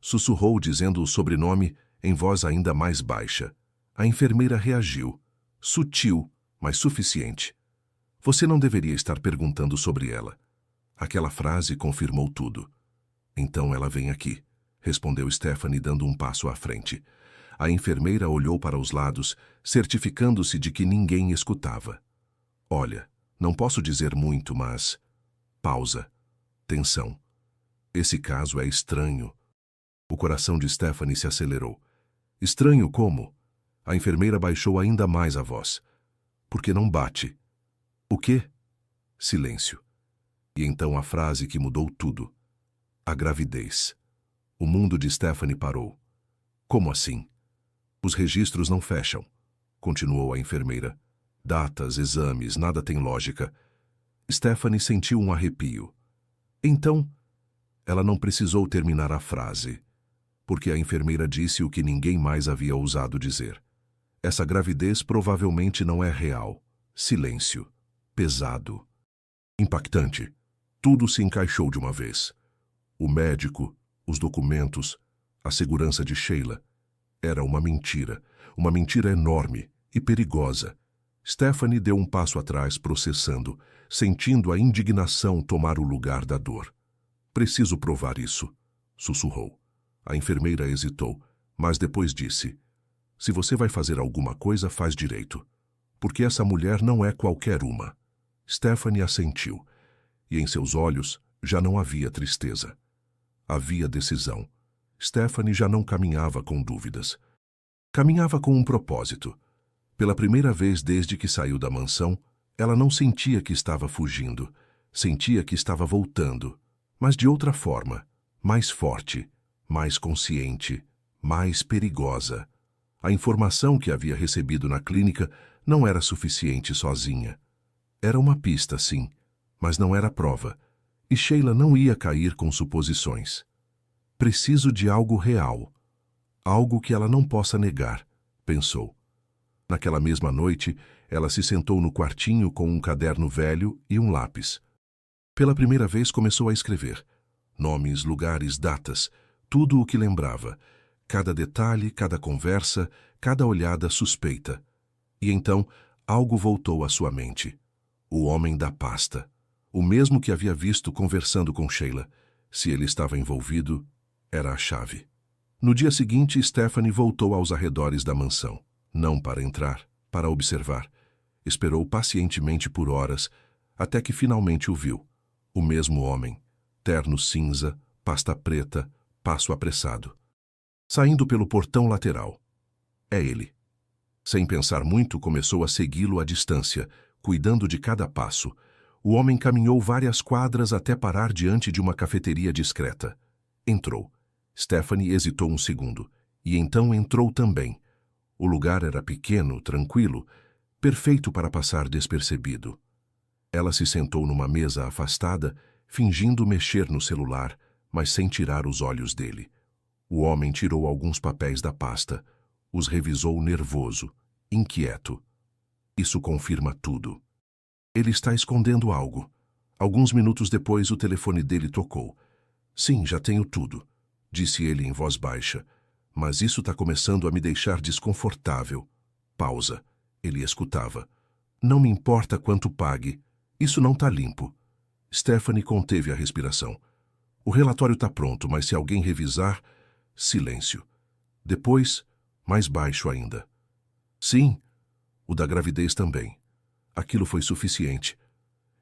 [SPEAKER 1] sussurrou dizendo o sobrenome em voz ainda mais baixa. A enfermeira reagiu. Sutil, mas suficiente. Você não deveria estar perguntando sobre ela. Aquela frase confirmou tudo. Então ela vem aqui, respondeu Stephanie dando um passo à frente. A enfermeira olhou para os lados, certificando-se de que ninguém escutava. Olha, não posso dizer muito, mas... Pausa. Tensão. Esse caso é estranho. O coração de Stephanie se acelerou. Estranho como? A enfermeira baixou ainda mais a voz. Porque não bate. O quê? Silêncio. E então a frase que mudou tudo. A gravidez. O mundo de Stephanie parou. Como assim? Os registros não fecham, continuou a enfermeira. Datas, exames, nada tem lógica. Stephanie sentiu um arrepio. Então, ela não precisou terminar a frase, porque a enfermeira disse o que ninguém mais havia ousado dizer. Essa gravidez provavelmente não é real. Silêncio. Pesado. Impactante. Tudo se encaixou de uma vez. O médico, os documentos, a segurança de Sheila. Era uma mentira enorme e perigosa. Stephanie deu um passo atrás, processando, sentindo a indignação tomar o lugar da dor. Preciso provar isso, sussurrou. A enfermeira hesitou, mas depois disse: se você vai fazer alguma coisa, faz direito. Porque essa mulher não é qualquer uma. Stephanie assentiu, e em seus olhos já não havia tristeza. Havia decisão. Stephanie já não caminhava com dúvidas. Caminhava com um propósito. Pela primeira vez desde que saiu da mansão, ela não sentia que estava fugindo. Sentia que estava voltando, mas de outra forma, mais forte, mais consciente, mais perigosa. A informação que havia recebido na clínica não era suficiente sozinha. Era uma pista, sim, mas não era prova, e Sheila não ia cair com suposições. Preciso de algo real, algo que ela não possa negar, pensou. Naquela mesma noite, ela se sentou no quartinho com um caderno velho e um lápis. Pela primeira vez começou a escrever. Nomes, lugares, datas, tudo o que lembrava. Cada detalhe, cada conversa, cada olhada suspeita. E então, algo voltou à sua mente. O homem da pasta. O mesmo que havia visto conversando com Sheila. Se ele estava envolvido, era a chave. No dia seguinte, Stephanie voltou aos arredores da mansão. Não para entrar, para observar. Esperou pacientemente por horas, até que finalmente o viu. O mesmo homem. Terno cinza, pasta preta, passo apressado. Saindo pelo portão lateral. É ele. Sem pensar muito, começou a segui-lo à distância, cuidando de cada passo. O homem caminhou várias quadras até parar diante de uma cafeteria discreta. Entrou. Stephanie hesitou um segundo, e então entrou também. O lugar era pequeno, tranquilo, perfeito para passar despercebido. Ela se sentou numa mesa afastada, fingindo mexer no celular, mas sem tirar os olhos dele. O homem tirou alguns papéis da pasta, os revisou nervoso, inquieto. Isso confirma tudo. Ele está escondendo algo. Alguns minutos depois, o telefone dele tocou. Sim, já tenho tudo, disse ele em voz baixa. Mas isso está começando a me deixar desconfortável. Pausa. Ele escutava. Não me importa quanto pague. Isso não está limpo. Stephanie conteve a respiração. O relatório está pronto, mas se alguém revisar... Silêncio. Depois, mais baixo ainda. Sim, o da gravidez também. Aquilo foi suficiente.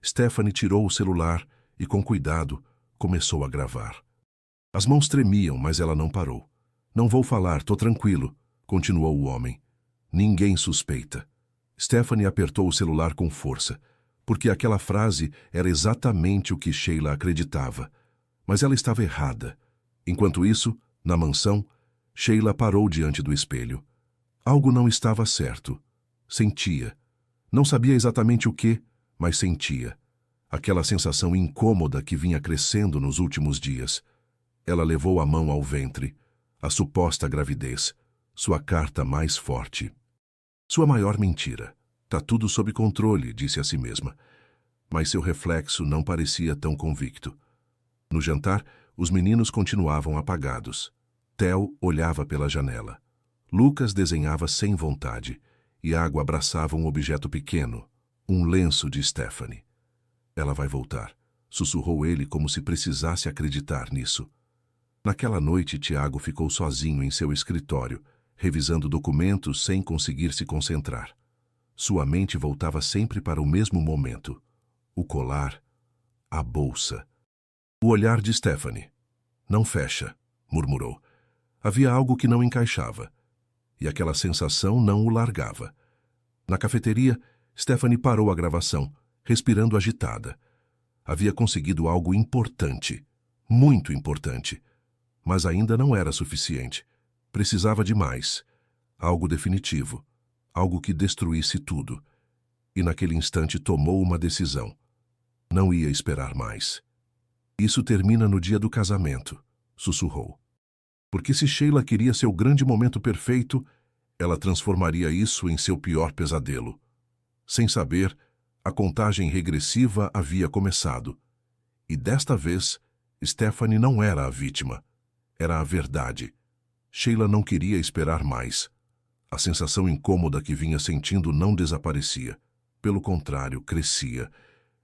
[SPEAKER 1] Stephanie tirou o celular e, com cuidado, começou a gravar. As mãos tremiam, mas ela não parou. Não vou falar, tô tranquilo, continuou o homem. Ninguém suspeita. Stephanie apertou o celular com força, porque aquela frase era exatamente o que Sheila acreditava. Mas ela estava errada. Enquanto isso, na mansão, Sheila parou diante do espelho. Algo não estava certo. Sentia. Não sabia exatamente o que, mas sentia. Aquela sensação incômoda que vinha crescendo nos últimos dias. Ela levou a mão ao ventre. A suposta gravidez. Sua carta mais forte. Sua maior mentira. Tá tudo sob controle, disse a si mesma. Mas seu reflexo não parecia tão convicto. No jantar, os meninos continuavam apagados. Theo olhava pela janela. Lucas desenhava sem vontade. Iago abraçava um objeto pequeno, um lenço de Stephanie. Ela vai voltar, sussurrou ele como se precisasse acreditar nisso. Naquela noite, Tiago ficou sozinho em seu escritório, revisando documentos sem conseguir se concentrar. Sua mente voltava sempre para o mesmo momento. O colar, a bolsa. O olhar de Stephanie. Não fecha, murmurou. Havia algo que não encaixava. E aquela sensação não o largava. Na cafeteria, Stephanie parou a gravação, respirando agitada. Havia conseguido algo importante, muito importante. Mas ainda não era suficiente. Precisava de mais. Algo definitivo. Algo que destruísse tudo. E naquele instante tomou uma decisão. Não ia esperar mais. Isso termina no dia do casamento, sussurrou. Porque se Sheila queria seu grande momento perfeito, ela transformaria isso em seu pior pesadelo. Sem saber, a contagem regressiva havia começado. E desta vez, Stephanie não era a vítima. Era a verdade. Sheila não queria esperar mais. A sensação incômoda que vinha sentindo não desaparecia. Pelo contrário, crescia.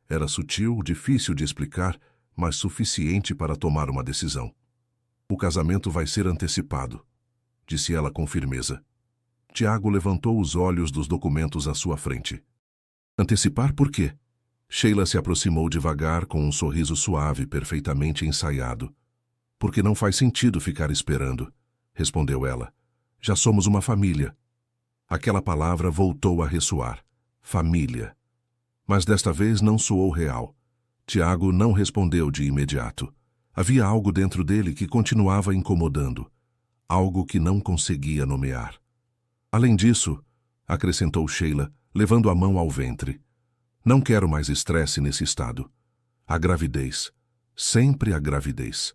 [SPEAKER 1] Era sutil, difícil de explicar, mas suficiente para tomar uma decisão. O casamento vai ser antecipado, disse ela com firmeza. Tiago levantou os olhos dos documentos à sua frente. Antecipar por quê? Sheila se aproximou devagar com um sorriso suave, perfeitamente ensaiado. Porque não faz sentido ficar esperando, respondeu ela. Já somos uma família. Aquela palavra voltou a ressoar. Família. Mas desta vez não soou real. Tiago não respondeu de imediato. Havia algo dentro dele que continuava incomodando, algo que não conseguia nomear. Além disso, acrescentou Sheila, levando a mão ao ventre, não quero mais estresse nesse estado. A gravidez, sempre a gravidez.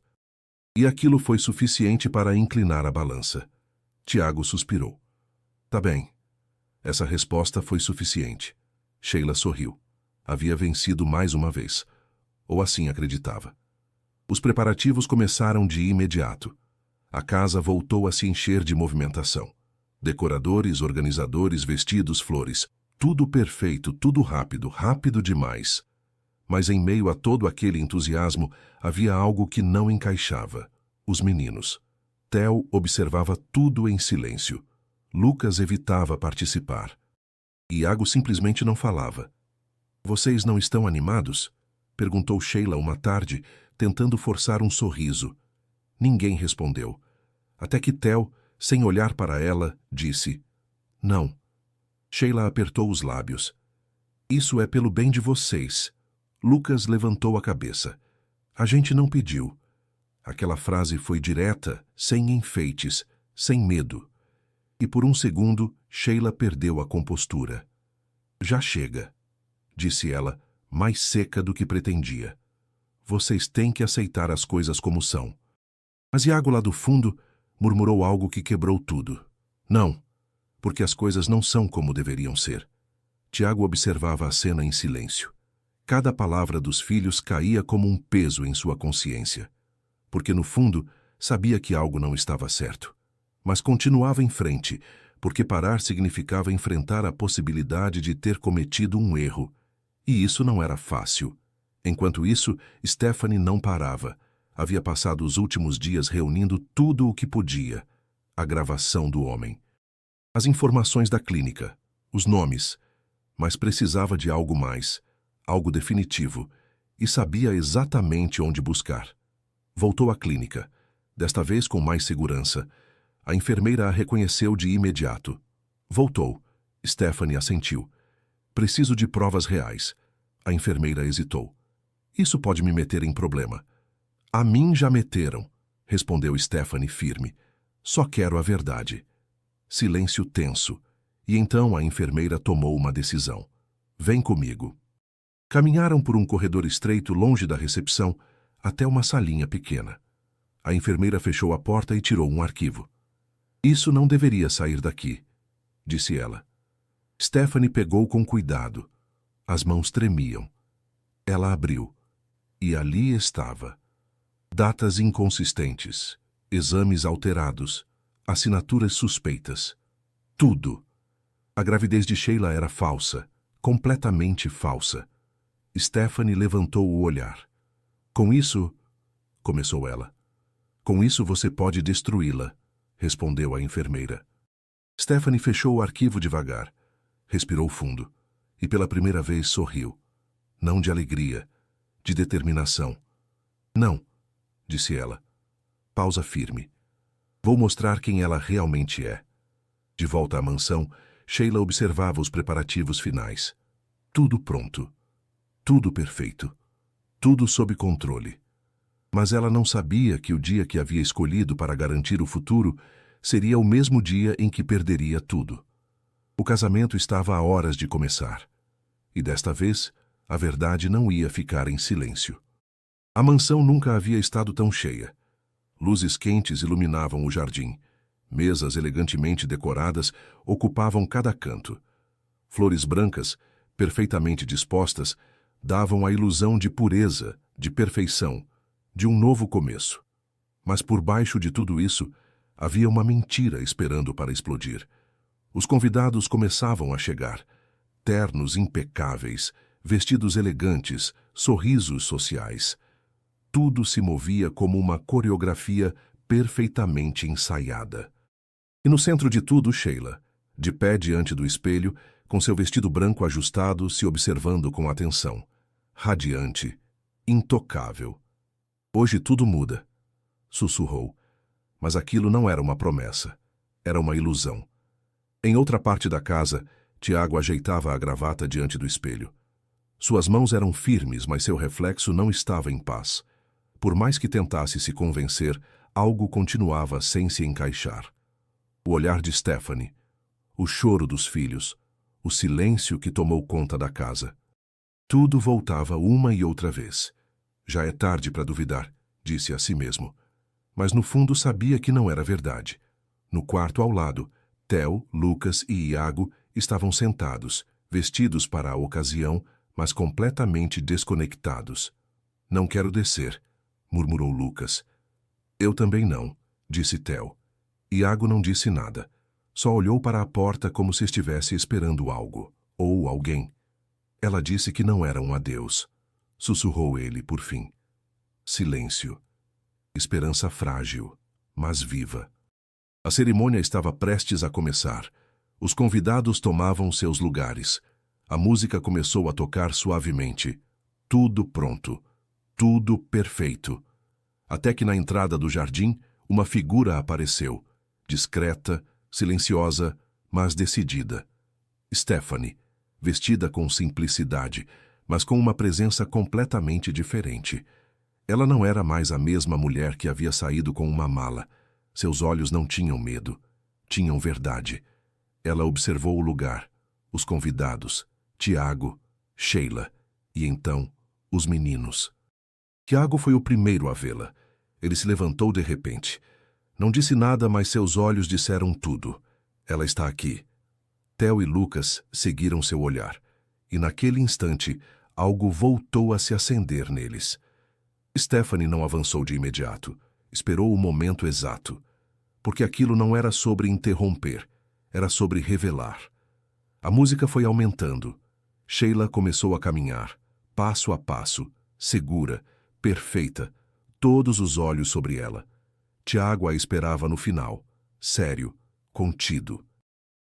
[SPEAKER 1] E aquilo foi suficiente para inclinar a balança. Tiago suspirou. Tá bem. Essa resposta foi suficiente. Sheila sorriu. Havia vencido mais uma vez. Ou assim acreditava. Os preparativos começaram de imediato. A casa voltou a se encher de movimentação. Decoradores, organizadores, vestidos, flores. Tudo perfeito, tudo rápido, rápido demais. Mas em meio a todo aquele entusiasmo, havia algo que não encaixava. Os meninos. Theo observava tudo em silêncio. Lucas evitava participar. Iago simplesmente não falava. Vocês não estão animados? Perguntou Sheila uma tarde, tentando forçar um sorriso. Ninguém respondeu. Até que Theo, sem olhar para ela, disse: Não. Sheila apertou os lábios. Isso é pelo bem de vocês. Lucas levantou a cabeça. A gente não pediu. Aquela frase foi direta, sem enfeites, sem medo. E por um segundo, Sheila perdeu a compostura. Já chega, disse ela, mais seca do que pretendia. Vocês têm que aceitar as coisas como são. Mas Iago lá do fundo murmurou algo que quebrou tudo. Não, porque as coisas não são como deveriam ser. Tiago observava a cena em silêncio. Cada palavra dos filhos caía como um peso em sua consciência. Porque no fundo, sabia que algo não estava certo. Mas continuava em frente, porque parar significava enfrentar a possibilidade de ter cometido um erro. E isso não era fácil. Enquanto isso, Stephanie não parava. Havia passado os últimos dias reunindo tudo o que podia. A gravação do homem. As informações da clínica. Os nomes. Mas precisava de algo mais. Algo definitivo. E sabia exatamente onde buscar. Voltou à clínica. Desta vez com mais segurança. A enfermeira a reconheceu de imediato. Voltou. Stephanie assentiu. Preciso de provas reais. A enfermeira hesitou. Isso pode me meter em problema. A mim já meteram, respondeu Stephanie firme. Só quero a verdade. Silêncio tenso. E então a enfermeira tomou uma decisão. Vem comigo. Caminharam por um corredor estreito longe da recepção até uma salinha pequena. A enfermeira fechou a porta e tirou um arquivo. Isso não deveria sair daqui, disse ela. Stephanie pegou com cuidado. As mãos tremiam. Ela abriu. E ali estava. Datas inconsistentes, exames alterados, assinaturas suspeitas. Tudo. A gravidez de Sheila era falsa, completamente falsa. Stephanie levantou o olhar. Com isso, começou ela. Com isso você pode destruí-la, respondeu a enfermeira. Stephanie fechou o arquivo devagar, respirou fundo e pela primeira vez sorriu. Não de alegria, de determinação. Não, disse ela. Pausa firme. Vou mostrar quem ela realmente é. De volta à mansão, Sheila observava os preparativos finais. Tudo pronto. Tudo perfeito. Tudo sob controle. Mas ela não sabia que o dia que havia escolhido para garantir o futuro seria o mesmo dia em que perderia tudo. O casamento estava a horas de começar. E desta vez, a verdade não ia ficar em silêncio. A mansão nunca havia estado tão cheia. Luzes quentes iluminavam o jardim. Mesas elegantemente decoradas ocupavam cada canto. Flores brancas, perfeitamente dispostas, davam a ilusão de pureza, de perfeição, de um novo começo. Mas por baixo de tudo isso, havia uma mentira esperando para explodir. Os convidados começavam a chegar, ternos impecáveis, vestidos elegantes, sorrisos sociais. Tudo se movia como uma coreografia perfeitamente ensaiada. E no centro de tudo, Sheila, de pé diante do espelho, com seu vestido branco ajustado, se observando com atenção. Radiante, intocável. Hoje tudo muda, sussurrou. Mas aquilo não era uma promessa, era uma ilusão. Em outra parte da casa, Tiago ajeitava a gravata diante do espelho. Suas mãos eram firmes, mas seu reflexo não estava em paz. Por mais que tentasse se convencer, algo continuava sem se encaixar. O olhar de Stephanie, o choro dos filhos, o silêncio que tomou conta da casa. Tudo voltava uma e outra vez. Já é tarde para duvidar, disse a si mesmo. Mas no fundo sabia que não era verdade. No quarto ao lado, Theo, Lucas e Iago estavam sentados, vestidos para a ocasião, mas completamente desconectados. Não quero descer, murmurou Lucas. Eu também não, disse Theo. Iago não disse nada. Só olhou para a porta como se estivesse esperando algo, ou alguém. Ela disse que não era um adeus. Sussurrou ele, por fim. Silêncio. Esperança frágil, mas viva. A cerimônia estava prestes a começar. Os convidados tomavam seus lugares. A música começou a tocar suavemente. Tudo pronto. Tudo perfeito. Até que na entrada do jardim, uma figura apareceu. Discreta, silenciosa, mas decidida. Stephanie, vestida com simplicidade, mas com uma presença completamente diferente. Ela não era mais a mesma mulher que havia saído com uma mala. Seus olhos não tinham medo, tinham verdade. Ela observou o lugar, os convidados, Tiago, Sheila, e então, os meninos. Tiago foi o primeiro a vê-la. Ele se levantou de repente. Não disse nada, mas seus olhos disseram tudo. Ela está aqui. Theo e Lucas seguiram seu olhar, e naquele instante, algo voltou a se acender neles. Stephanie não avançou de imediato. Esperou o momento exato. Porque aquilo não era sobre interromper, era sobre revelar. A música foi aumentando. Sheila começou a caminhar, passo a passo, segura, perfeita, todos os olhos sobre ela. Tiago a esperava no final, sério, contido.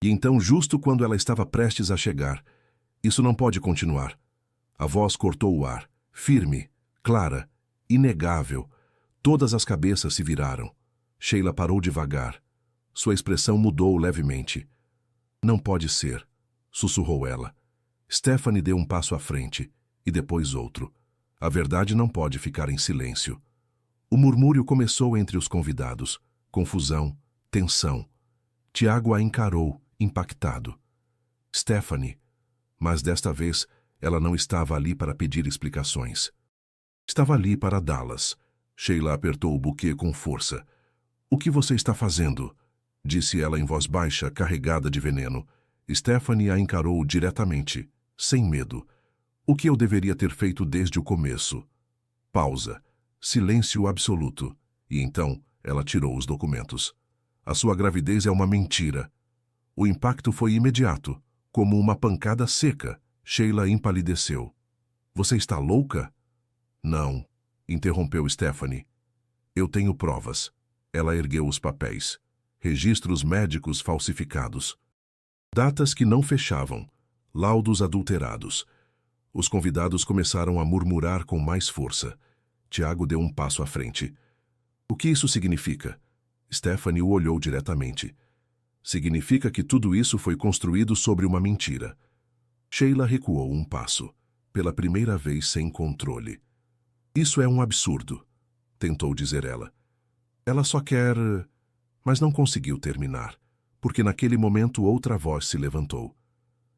[SPEAKER 1] E então, justo quando ela estava prestes a chegar, isso não pode continuar. A voz cortou o ar, firme, clara, inegável. Todas as cabeças se viraram. Sheila parou devagar. Sua expressão mudou levemente. Não pode ser, sussurrou ela. Stephanie deu um passo à frente, e depois outro. A verdade não pode ficar em silêncio. O murmúrio começou entre os convidados. Confusão, tensão. Tiago a encarou, impactado. Stephanie, mas desta vez ela não estava ali para pedir explicações. Estava ali para dá-las. Sheila apertou o buquê com força. O que você está fazendo? Disse ela em voz baixa, carregada de veneno. Stephanie a encarou diretamente, sem medo. O que eu deveria ter feito desde o começo? Pausa. Silêncio absoluto. E então, ela tirou os documentos. A sua gravidez é uma mentira. O impacto foi imediato, como uma pancada seca. Sheila empalideceu. Você está louca? Não, interrompeu Stephanie. Eu tenho provas. Ela ergueu os papéis. Registros médicos falsificados. Datas que não fechavam. Laudos adulterados. Os convidados começaram a murmurar com mais força. Tiago deu um passo à frente. O que isso significa? Stephanie o olhou diretamente. Significa que tudo isso foi construído sobre uma mentira. Sheila recuou um passo, pela primeira vez sem controle. Isso é um absurdo, tentou dizer ela. Ela só quer... Mas não conseguiu terminar, porque naquele momento outra voz se levantou.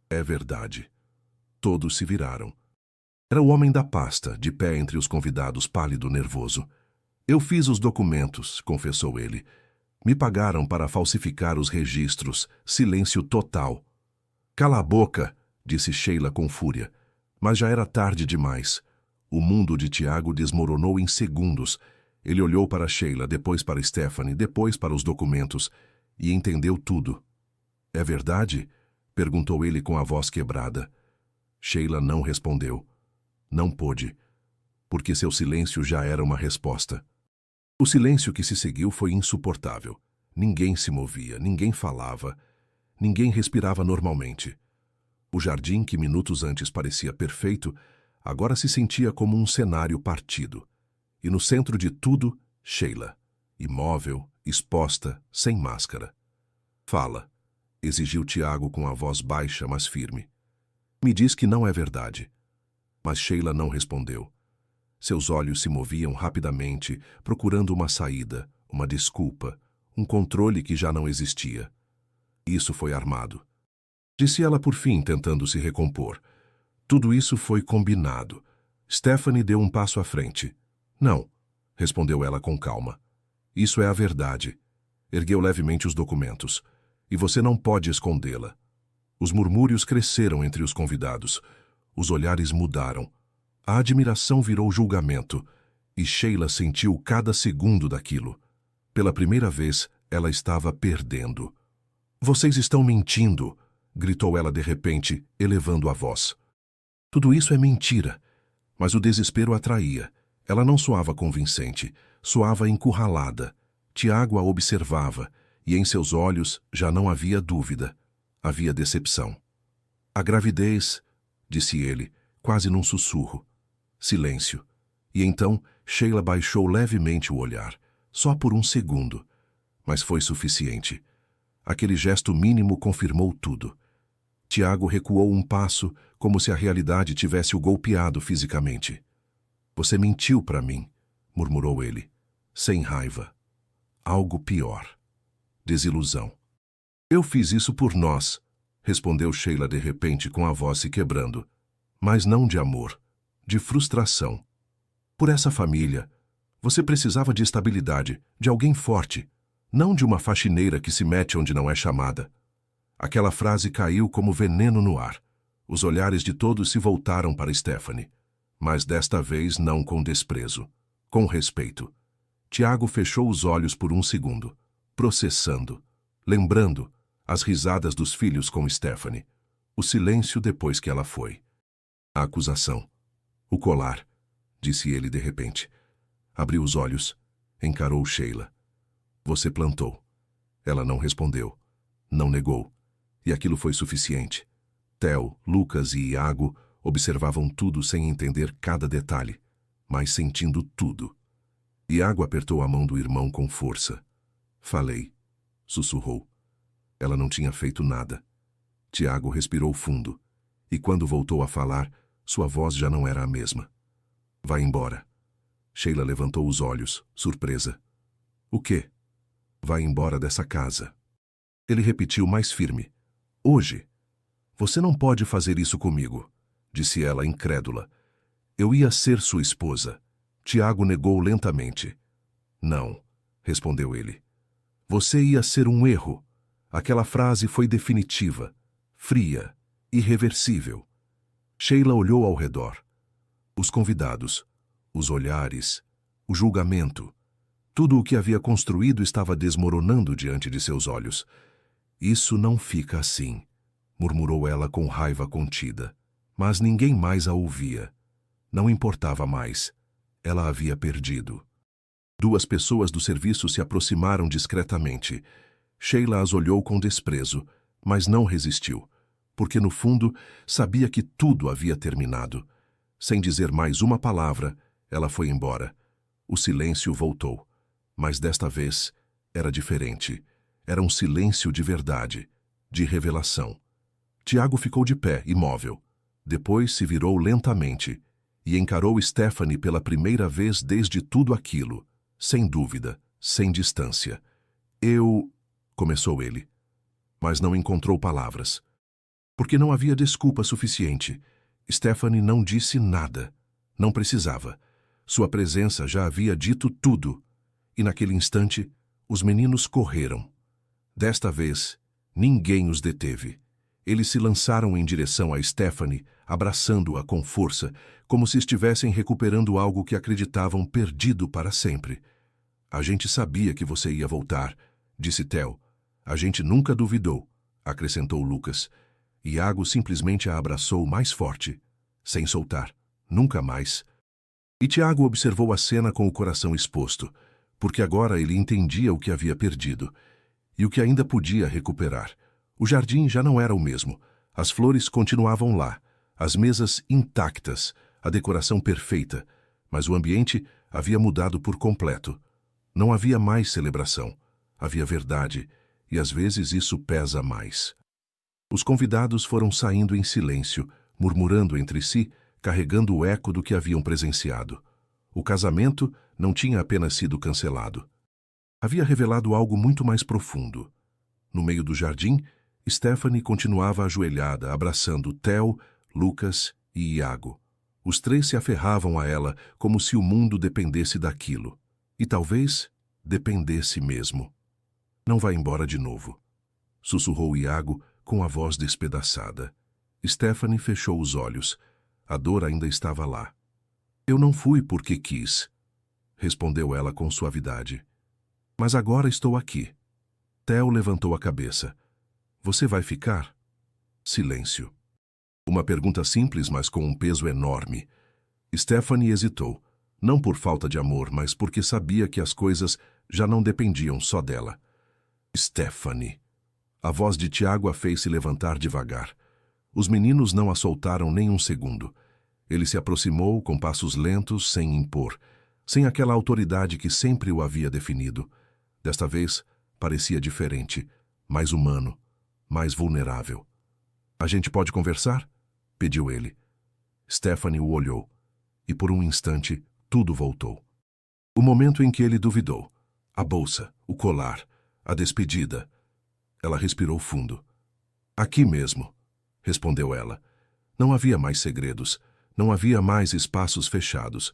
[SPEAKER 1] É verdade. Todos se viraram. Era o homem da pasta, de pé entre os convidados, pálido, nervoso. Eu fiz os documentos, confessou ele. Me pagaram para falsificar os registros. Silêncio total. Cala a boca, disse Sheila com fúria. Mas já era tarde demais. O mundo de Tiago desmoronou em segundos. Ele olhou para Sheila, depois para Stephanie, depois para os documentos, e entendeu tudo. É verdade? Perguntou ele com a voz quebrada. Sheila não respondeu. Não pôde, porque seu silêncio já era uma resposta. O silêncio que se seguiu foi insuportável. Ninguém se movia, ninguém falava, ninguém respirava normalmente. O jardim, que minutos antes parecia perfeito, agora se sentia como um cenário partido. E no centro de tudo, Sheila, imóvel, exposta, sem máscara. Fala, exigiu Tiago com a voz baixa, mas firme. Me diz que não é verdade. Mas Sheila não respondeu. Seus olhos se moviam rapidamente, procurando uma saída, uma desculpa, um controle que já não existia. Isso foi armado. Disse ela por fim, tentando se recompor. Tudo isso foi combinado. Stephanie deu um passo à frente. Não, respondeu ela com calma. Isso é a verdade. Ergueu levemente os documentos. E você não pode escondê-la. Os murmúrios cresceram entre os convidados. Os olhares mudaram. A admiração virou julgamento. E Sheila sentiu cada segundo daquilo. Pela primeira vez, ela estava perdendo. Vocês estão mentindo, gritou ela de repente, elevando a voz. Tudo isso é mentira. Mas o desespero atraía. Ela não soava convincente, soava encurralada. Tiago a observava, e em seus olhos já não havia dúvida. Havia decepção. A gravidez, disse ele, quase num sussurro. Silêncio. E então Sheila baixou levemente o olhar, só por um segundo. Mas foi suficiente. Aquele gesto mínimo confirmou tudo. Tiago recuou um passo, como se a realidade tivesse o golpeado fisicamente. Você mentiu para mim, murmurou ele, sem raiva. Algo pior. Desilusão. Eu fiz isso por nós, respondeu Sheila de repente com a voz se quebrando. Mas não de amor, de frustração. Por essa família, você precisava de estabilidade, de alguém forte, não de uma faxineira que se mete onde não é chamada. Aquela frase caiu como veneno no ar. Os olhares de todos se voltaram para Stephanie, mas desta vez não com desprezo, com respeito. Tiago fechou os olhos por um segundo, processando, lembrando as risadas dos filhos com Stephanie, o silêncio depois que ela foi. A acusação. O colar, disse ele de repente. Abriu os olhos, encarou Sheila. Você plantou. Ela não respondeu, não negou, e aquilo foi suficiente. Theo, Lucas e Iago observavam tudo sem entender cada detalhe, mas sentindo tudo. Iago apertou a mão do irmão com força. Falei, sussurrou. Ela não tinha feito nada. Tiago respirou fundo, e quando voltou a falar, sua voz já não era a mesma. Vai embora. Sheila levantou os olhos, surpresa. O quê? Vai embora dessa casa. Ele repetiu mais firme. Hoje. Você não pode fazer isso comigo, disse ela incrédula. Eu ia ser sua esposa. Tiago negou lentamente. Não, respondeu ele. Você ia ser um erro. Aquela frase foi definitiva, fria, irreversível. Sheila olhou ao redor. Os convidados, os olhares, o julgamento. Tudo o que havia construído estava desmoronando diante de seus olhos. Isso não fica assim, murmurou ela com raiva contida. Mas ninguém mais a ouvia. Não importava mais. Ela havia perdido. Duas pessoas do serviço se aproximaram discretamente. Sheila as olhou com desprezo, mas não resistiu, porque no fundo sabia que tudo havia terminado. Sem dizer mais uma palavra, ela foi embora. O silêncio voltou, mas desta vez era diferente. Era um silêncio de verdade, de revelação. Tiago ficou de pé, imóvel. Depois se virou lentamente e encarou Stephanie pela primeira vez desde tudo aquilo, sem dúvida, sem distância. Começou ele, mas não encontrou palavras. Porque não havia desculpa suficiente. Stephanie não disse nada. Não precisava. Sua presença já havia dito tudo. E naquele instante, os meninos correram. Desta vez, ninguém os deteve. Eles se lançaram em direção a Stephanie, abraçando-a com força, como se estivessem recuperando algo que acreditavam perdido para sempre. A gente sabia que você ia voltar, disse Theo. A gente nunca duvidou, acrescentou Lucas. Iago simplesmente a abraçou mais forte, sem soltar, nunca mais. E Tiago observou a cena com o coração exposto, porque agora ele entendia o que havia perdido e o que ainda podia recuperar. O jardim já não era o mesmo. As flores continuavam lá, as mesas intactas, a decoração perfeita, mas o ambiente havia mudado por completo. Não havia mais celebração, havia verdade, e às vezes isso pesa mais. Os convidados foram saindo em silêncio, murmurando entre si, carregando o eco do que haviam presenciado. O casamento não tinha apenas sido cancelado. Havia revelado algo muito mais profundo. No meio do jardim, Stephanie continuava ajoelhada, abraçando Theo, Lucas e Iago. Os três se aferravam a ela como se o mundo dependesse daquilo. E talvez dependesse mesmo. Não vá embora de novo, sussurrou Iago com a voz despedaçada. Stephanie fechou os olhos. A dor ainda estava lá. Eu não fui porque quis, respondeu ela com suavidade. Mas agora estou aqui. Theo levantou a cabeça. Você vai ficar? Silêncio. Uma pergunta simples, mas com um peso enorme. Stephanie hesitou, não por falta de amor, mas porque sabia que as coisas já não dependiam só dela. Stephanie. A voz de Tiago a fez se levantar devagar. Os meninos não a soltaram nem um segundo. Ele se aproximou com passos lentos, sem impor, sem aquela autoridade que sempre o havia definido. Desta vez, parecia diferente, mais humano, mais vulnerável. A gente pode conversar? Pediu ele. Stephanie o olhou, e por um instante, tudo voltou. O momento em que ele duvidou. A bolsa, o colar, a despedida. Ela respirou fundo. Aqui mesmo, respondeu ela. Não havia mais segredos, não havia mais espaços fechados.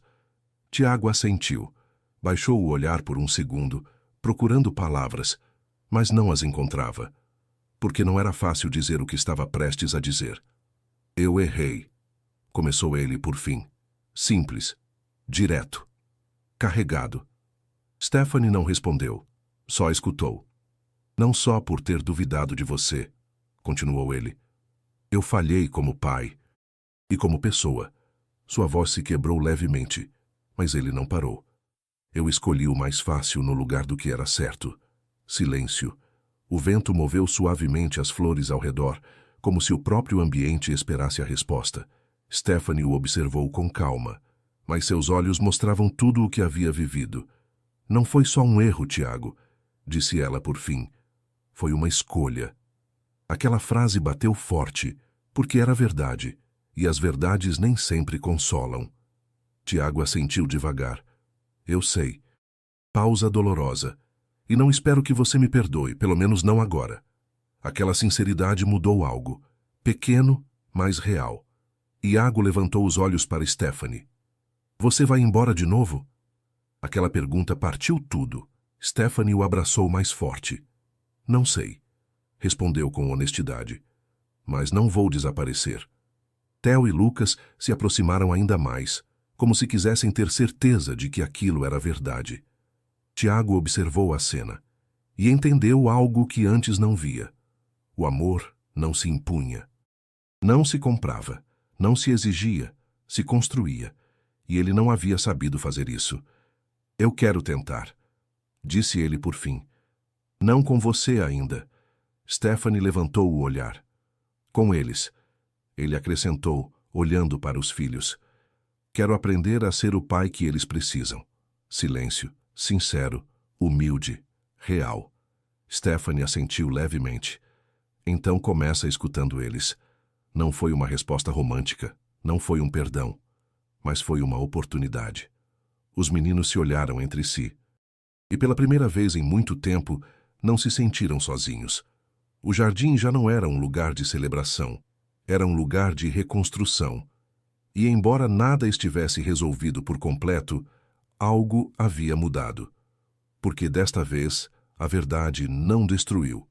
[SPEAKER 1] Tiago assentiu, baixou o olhar por um segundo, procurando palavras, mas não as encontrava, porque não era fácil dizer o que estava prestes a dizer. Eu errei, começou ele por fim. Simples, direto, carregado. Stephanie não respondeu, só escutou. Não só por ter duvidado de você, continuou ele. Eu falhei como pai e como pessoa. Sua voz se quebrou levemente, mas ele não parou. Eu escolhi o mais fácil no lugar do que era certo. Silêncio. O vento moveu suavemente as flores ao redor, como se o próprio ambiente esperasse a resposta. Stephanie o observou com calma, mas seus olhos mostravam tudo o que havia vivido. Não foi só um erro, Tiago, disse ela por fim. Foi uma escolha. Aquela frase bateu forte, porque era verdade, e as verdades nem sempre consolam. Tiago assentiu devagar. Eu sei. Pausa dolorosa. E não espero que você me perdoe, pelo menos não agora. Aquela sinceridade mudou algo. Pequeno, mas real. Iago levantou os olhos para Stephanie. Você vai embora de novo? Aquela pergunta partiu tudo. Stephanie o abraçou mais forte. Não sei, respondeu com honestidade. Mas não vou desaparecer. Theo e Lucas se aproximaram ainda mais, como se quisessem ter certeza de que aquilo era verdade. Tiago observou a cena e entendeu algo que antes não via. O amor não se impunha. Não se comprava, não se exigia, se construía, e ele não havia sabido fazer isso. Eu quero tentar, disse ele por fim. Não com você ainda. Stephanie levantou o olhar. Com eles, ele acrescentou, olhando para os filhos. Quero aprender a ser o pai que eles precisam. Silêncio, sincero, humilde, real. Stephanie assentiu levemente. Então começa escutando eles. Não foi uma resposta romântica, não foi um perdão, mas foi uma oportunidade. Os meninos se olharam entre si. E pela primeira vez em muito tempo, não se sentiram sozinhos. O jardim já não era um lugar de celebração, era um lugar de reconstrução. E embora nada estivesse resolvido por completo, algo havia mudado. Porque desta vez, a verdade não destruiu.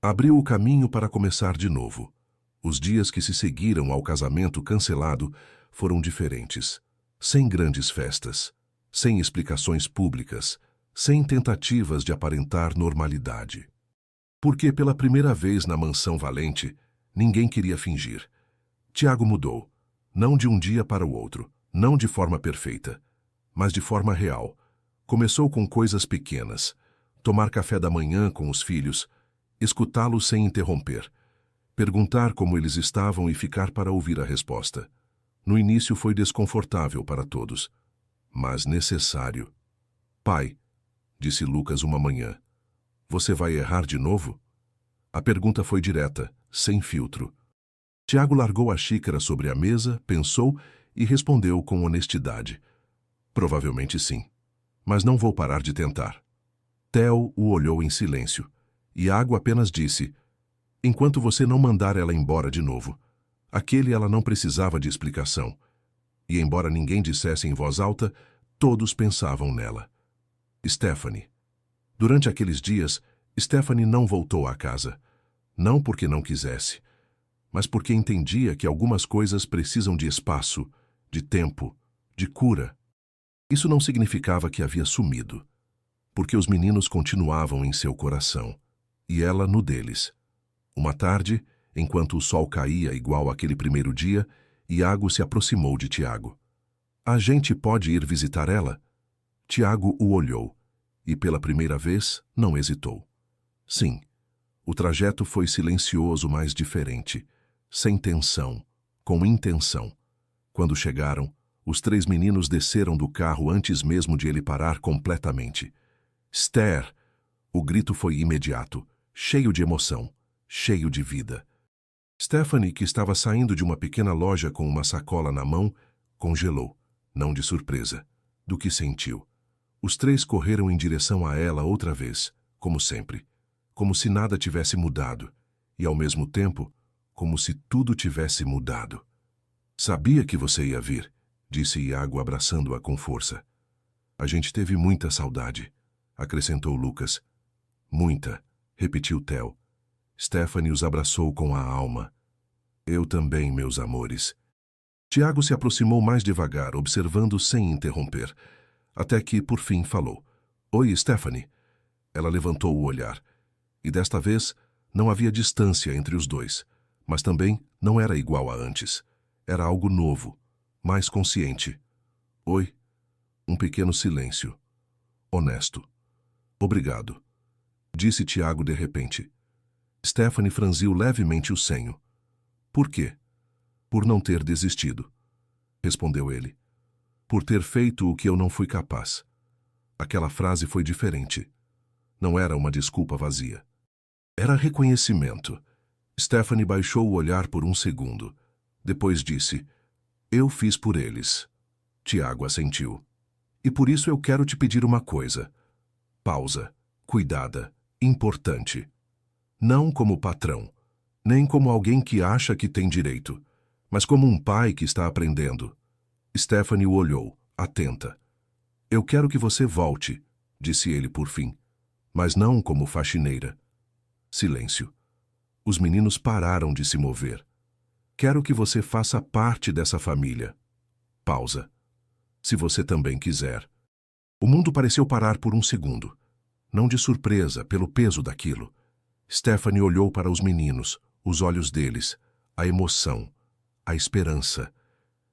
[SPEAKER 1] Abriu o caminho para começar de novo. Os dias que se seguiram ao casamento cancelado foram diferentes. Sem grandes festas, sem explicações públicas, sem tentativas de aparentar normalidade. Porque pela primeira vez na mansão Valente, ninguém queria fingir. Tiago mudou, não de um dia para o outro, não de forma perfeita, mas de forma real. Começou com coisas pequenas, tomar café da manhã com os filhos, escutá-los sem interromper, perguntar como eles estavam e ficar para ouvir a resposta. No início foi desconfortável para todos, mas necessário. Pai, disse Lucas uma manhã, você vai errar de novo? A pergunta foi direta, sem filtro. Tiago largou a xícara sobre a mesa, pensou e respondeu com honestidade. Provavelmente sim, mas não vou parar de tentar. Theo o olhou em silêncio. Iago apenas disse, enquanto você não mandar ela embora de novo. Aquele ela não precisava de explicação. E embora ninguém dissesse em voz alta, todos pensavam nela. Stephanie. Durante aqueles dias, Stephanie não voltou à casa. Não porque não quisesse, mas porque entendia que algumas coisas precisam de espaço, de tempo, de cura. Isso não significava que havia sumido, porque os meninos continuavam em seu coração, e ela no deles. Uma tarde, enquanto o sol caía igual aquele primeiro dia, Iago se aproximou de Tiago. A gente pode ir visitar ela? Tiago o olhou, e pela primeira vez não hesitou. Sim. O trajeto foi silencioso, mas diferente, sem tensão, com intenção. Quando chegaram, os 3 meninos desceram do carro antes mesmo de ele parar completamente. Esther! O grito foi imediato, cheio de emoção, cheio de vida. Stephanie, que estava saindo de uma pequena loja com uma sacola na mão, congelou, não de surpresa, do que sentiu. Os 3 correram em direção a ela outra vez, como sempre. Como se nada tivesse mudado, e ao mesmo tempo, como se tudo tivesse mudado. Sabia que você ia vir, disse Iago abraçando-a com força. A gente teve muita saudade, acrescentou Lucas. Muita, repetiu Theo. Stephanie os abraçou com a alma. Eu também, meus amores. Tiago se aproximou mais devagar, observando sem interromper, até que, por fim, falou. Oi, Stephanie. Ela levantou o olhar. E desta vez, não havia distância entre os dois, mas também não era igual a antes. Era algo novo, mais consciente. Oi. Um pequeno silêncio. Honesto. Obrigado, disse Tiago de repente. Stephanie franziu levemente o senho. Por quê? Por não ter desistido, respondeu ele. Por ter feito o que eu não fui capaz. Aquela frase foi diferente. Não era uma desculpa vazia. Era reconhecimento. Stephanie baixou o olhar por um segundo. Depois disse, eu fiz por eles. Tiago assentiu. E por isso eu quero te pedir uma coisa. Pausa. Cuidada. Importante. Não como patrão, nem como alguém que acha que tem direito, mas como um pai que está aprendendo. Stephanie o olhou, atenta. Eu quero que você volte, disse ele por fim, mas não como faxineira. Silêncio. Os meninos pararam de se mover. Quero que você faça parte dessa família. Pausa. Se você também quiser. O mundo pareceu parar por um segundo. Não de surpresa, pelo peso daquilo. Stephanie olhou para os meninos, os olhos deles, a emoção, a esperança.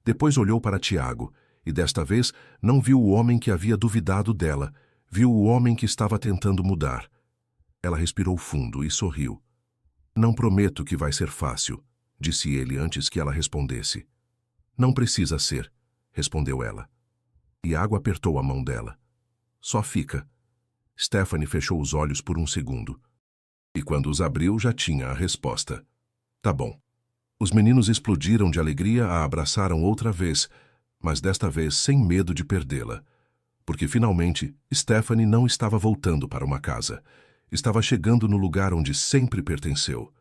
[SPEAKER 1] Depois olhou para Tiago, e desta vez não viu o homem que havia duvidado dela, viu o homem que estava tentando mudar. Ela respirou fundo e sorriu. Não prometo que vai ser fácil, disse ele antes que ela respondesse. Não precisa ser, respondeu ela. Iago apertou a mão dela. Só fica. Stephanie fechou os olhos por um segundo. E quando os abriu, já tinha a resposta. Tá bom. Os meninos explodiram de alegria, a abraçaram outra vez, mas desta vez sem medo de perdê-la. Porque finalmente, Stephanie não estava voltando para uma casa. Estava chegando no lugar onde sempre pertenceu.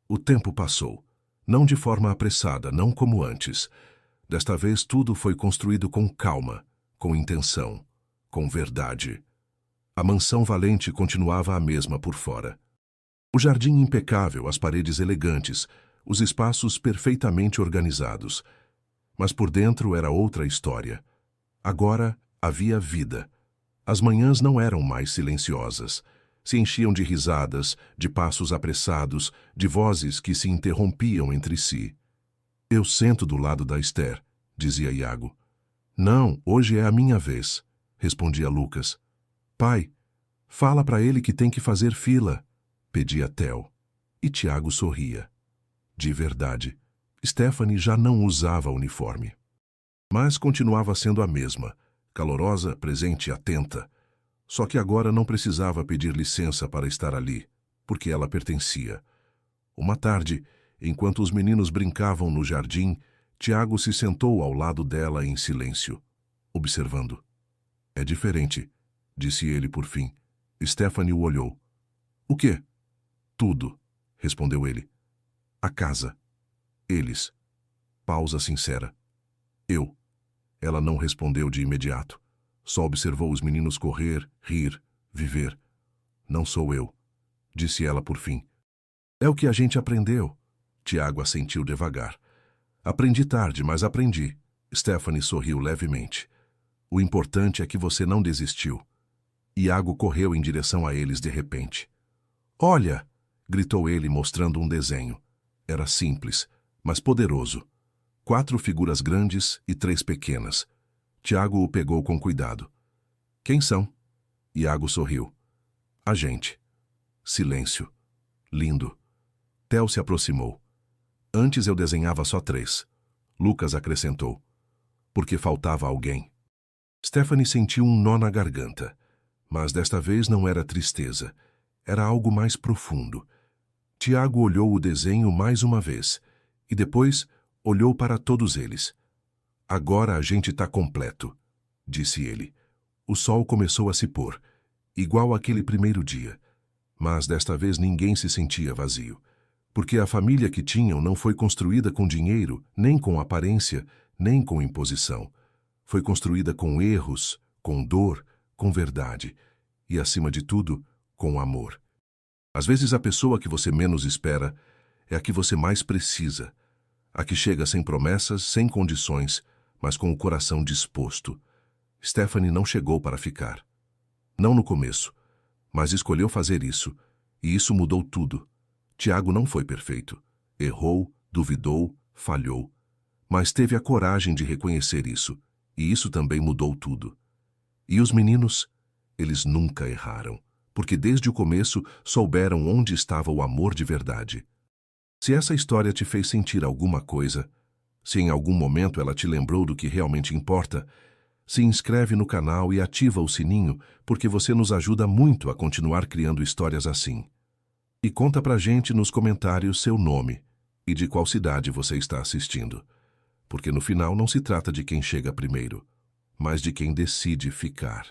[SPEAKER 1] O tempo passou. Não de forma apressada, não como antes. Desta vez tudo foi construído com calma, com intenção, com verdade. A mansão Valente continuava a mesma por fora. O jardim impecável, as paredes elegantes, os espaços perfeitamente organizados. Mas por dentro era outra história. Agora havia vida. As manhãs não eram mais silenciosas. Se enchiam de risadas, de passos apressados, de vozes que se interrompiam entre si. Eu sento do lado da Esther, dizia Iago. Não, hoje é a minha vez, respondia Lucas. Pai, fala para ele que tem que fazer fila, pedia Theo. E Tiago sorria. De verdade, Stephanie já não usava uniforme. Mas continuava sendo a mesma, calorosa, presente e atenta. Só que agora não precisava pedir licença para estar ali, porque ela pertencia. Uma tarde, enquanto os meninos brincavam no jardim, Tiago se sentou ao lado dela em silêncio, observando. É diferente, disse ele por fim. Stephanie o olhou. O quê? Tudo, respondeu ele. A casa. Eles. Pausa sincera. Eu. Ela não respondeu de imediato. Só observou os meninos correr, rir, viver. Não sou eu, disse ela por fim. É o que a gente aprendeu. Tiago assentiu devagar. Aprendi tarde, mas aprendi. Stephanie sorriu levemente. O importante é que você não desistiu. Iago correu em direção a eles de repente. Olha! Gritou ele mostrando um desenho. Era simples, mas poderoso. 4 figuras grandes e 3 pequenas. Tiago o pegou com cuidado. Quem são? Iago sorriu. A gente. Silêncio. Lindo. Theo se aproximou. Antes eu desenhava só 3. Lucas acrescentou. Porque faltava alguém. Stephanie sentiu um nó na garganta. Mas desta vez não era tristeza. Era algo mais profundo. Tiago olhou o desenho mais uma vez. E depois olhou para todos eles. Agora a gente está completo, disse ele. O sol começou a se pôr, igual aquele primeiro dia. Mas desta vez ninguém se sentia vazio. Porque a família que tinham não foi construída com dinheiro, nem com aparência, nem com imposição. Foi construída com erros, com dor, com verdade. E, acima de tudo, com amor. Às vezes a pessoa que você menos espera é a que você mais precisa. A que chega sem promessas, sem condições, mas com o coração disposto. Stephanie não chegou para ficar. Não no começo, mas escolheu fazer isso, e isso mudou tudo. Tiago não foi perfeito. Errou, duvidou, falhou. Mas teve a coragem de reconhecer isso, e isso também mudou tudo. E os meninos? Eles nunca erraram, porque desde o começo souberam onde estava o amor de verdade. Se essa história te fez sentir alguma coisa, se em algum momento ela te lembrou do que realmente importa, se inscreve no canal e ativa o sininho, porque você nos ajuda muito a continuar criando histórias assim. E conta pra gente nos comentários seu nome e de qual cidade você está assistindo. Porque no final não se trata de quem chega primeiro, mas de quem decide ficar.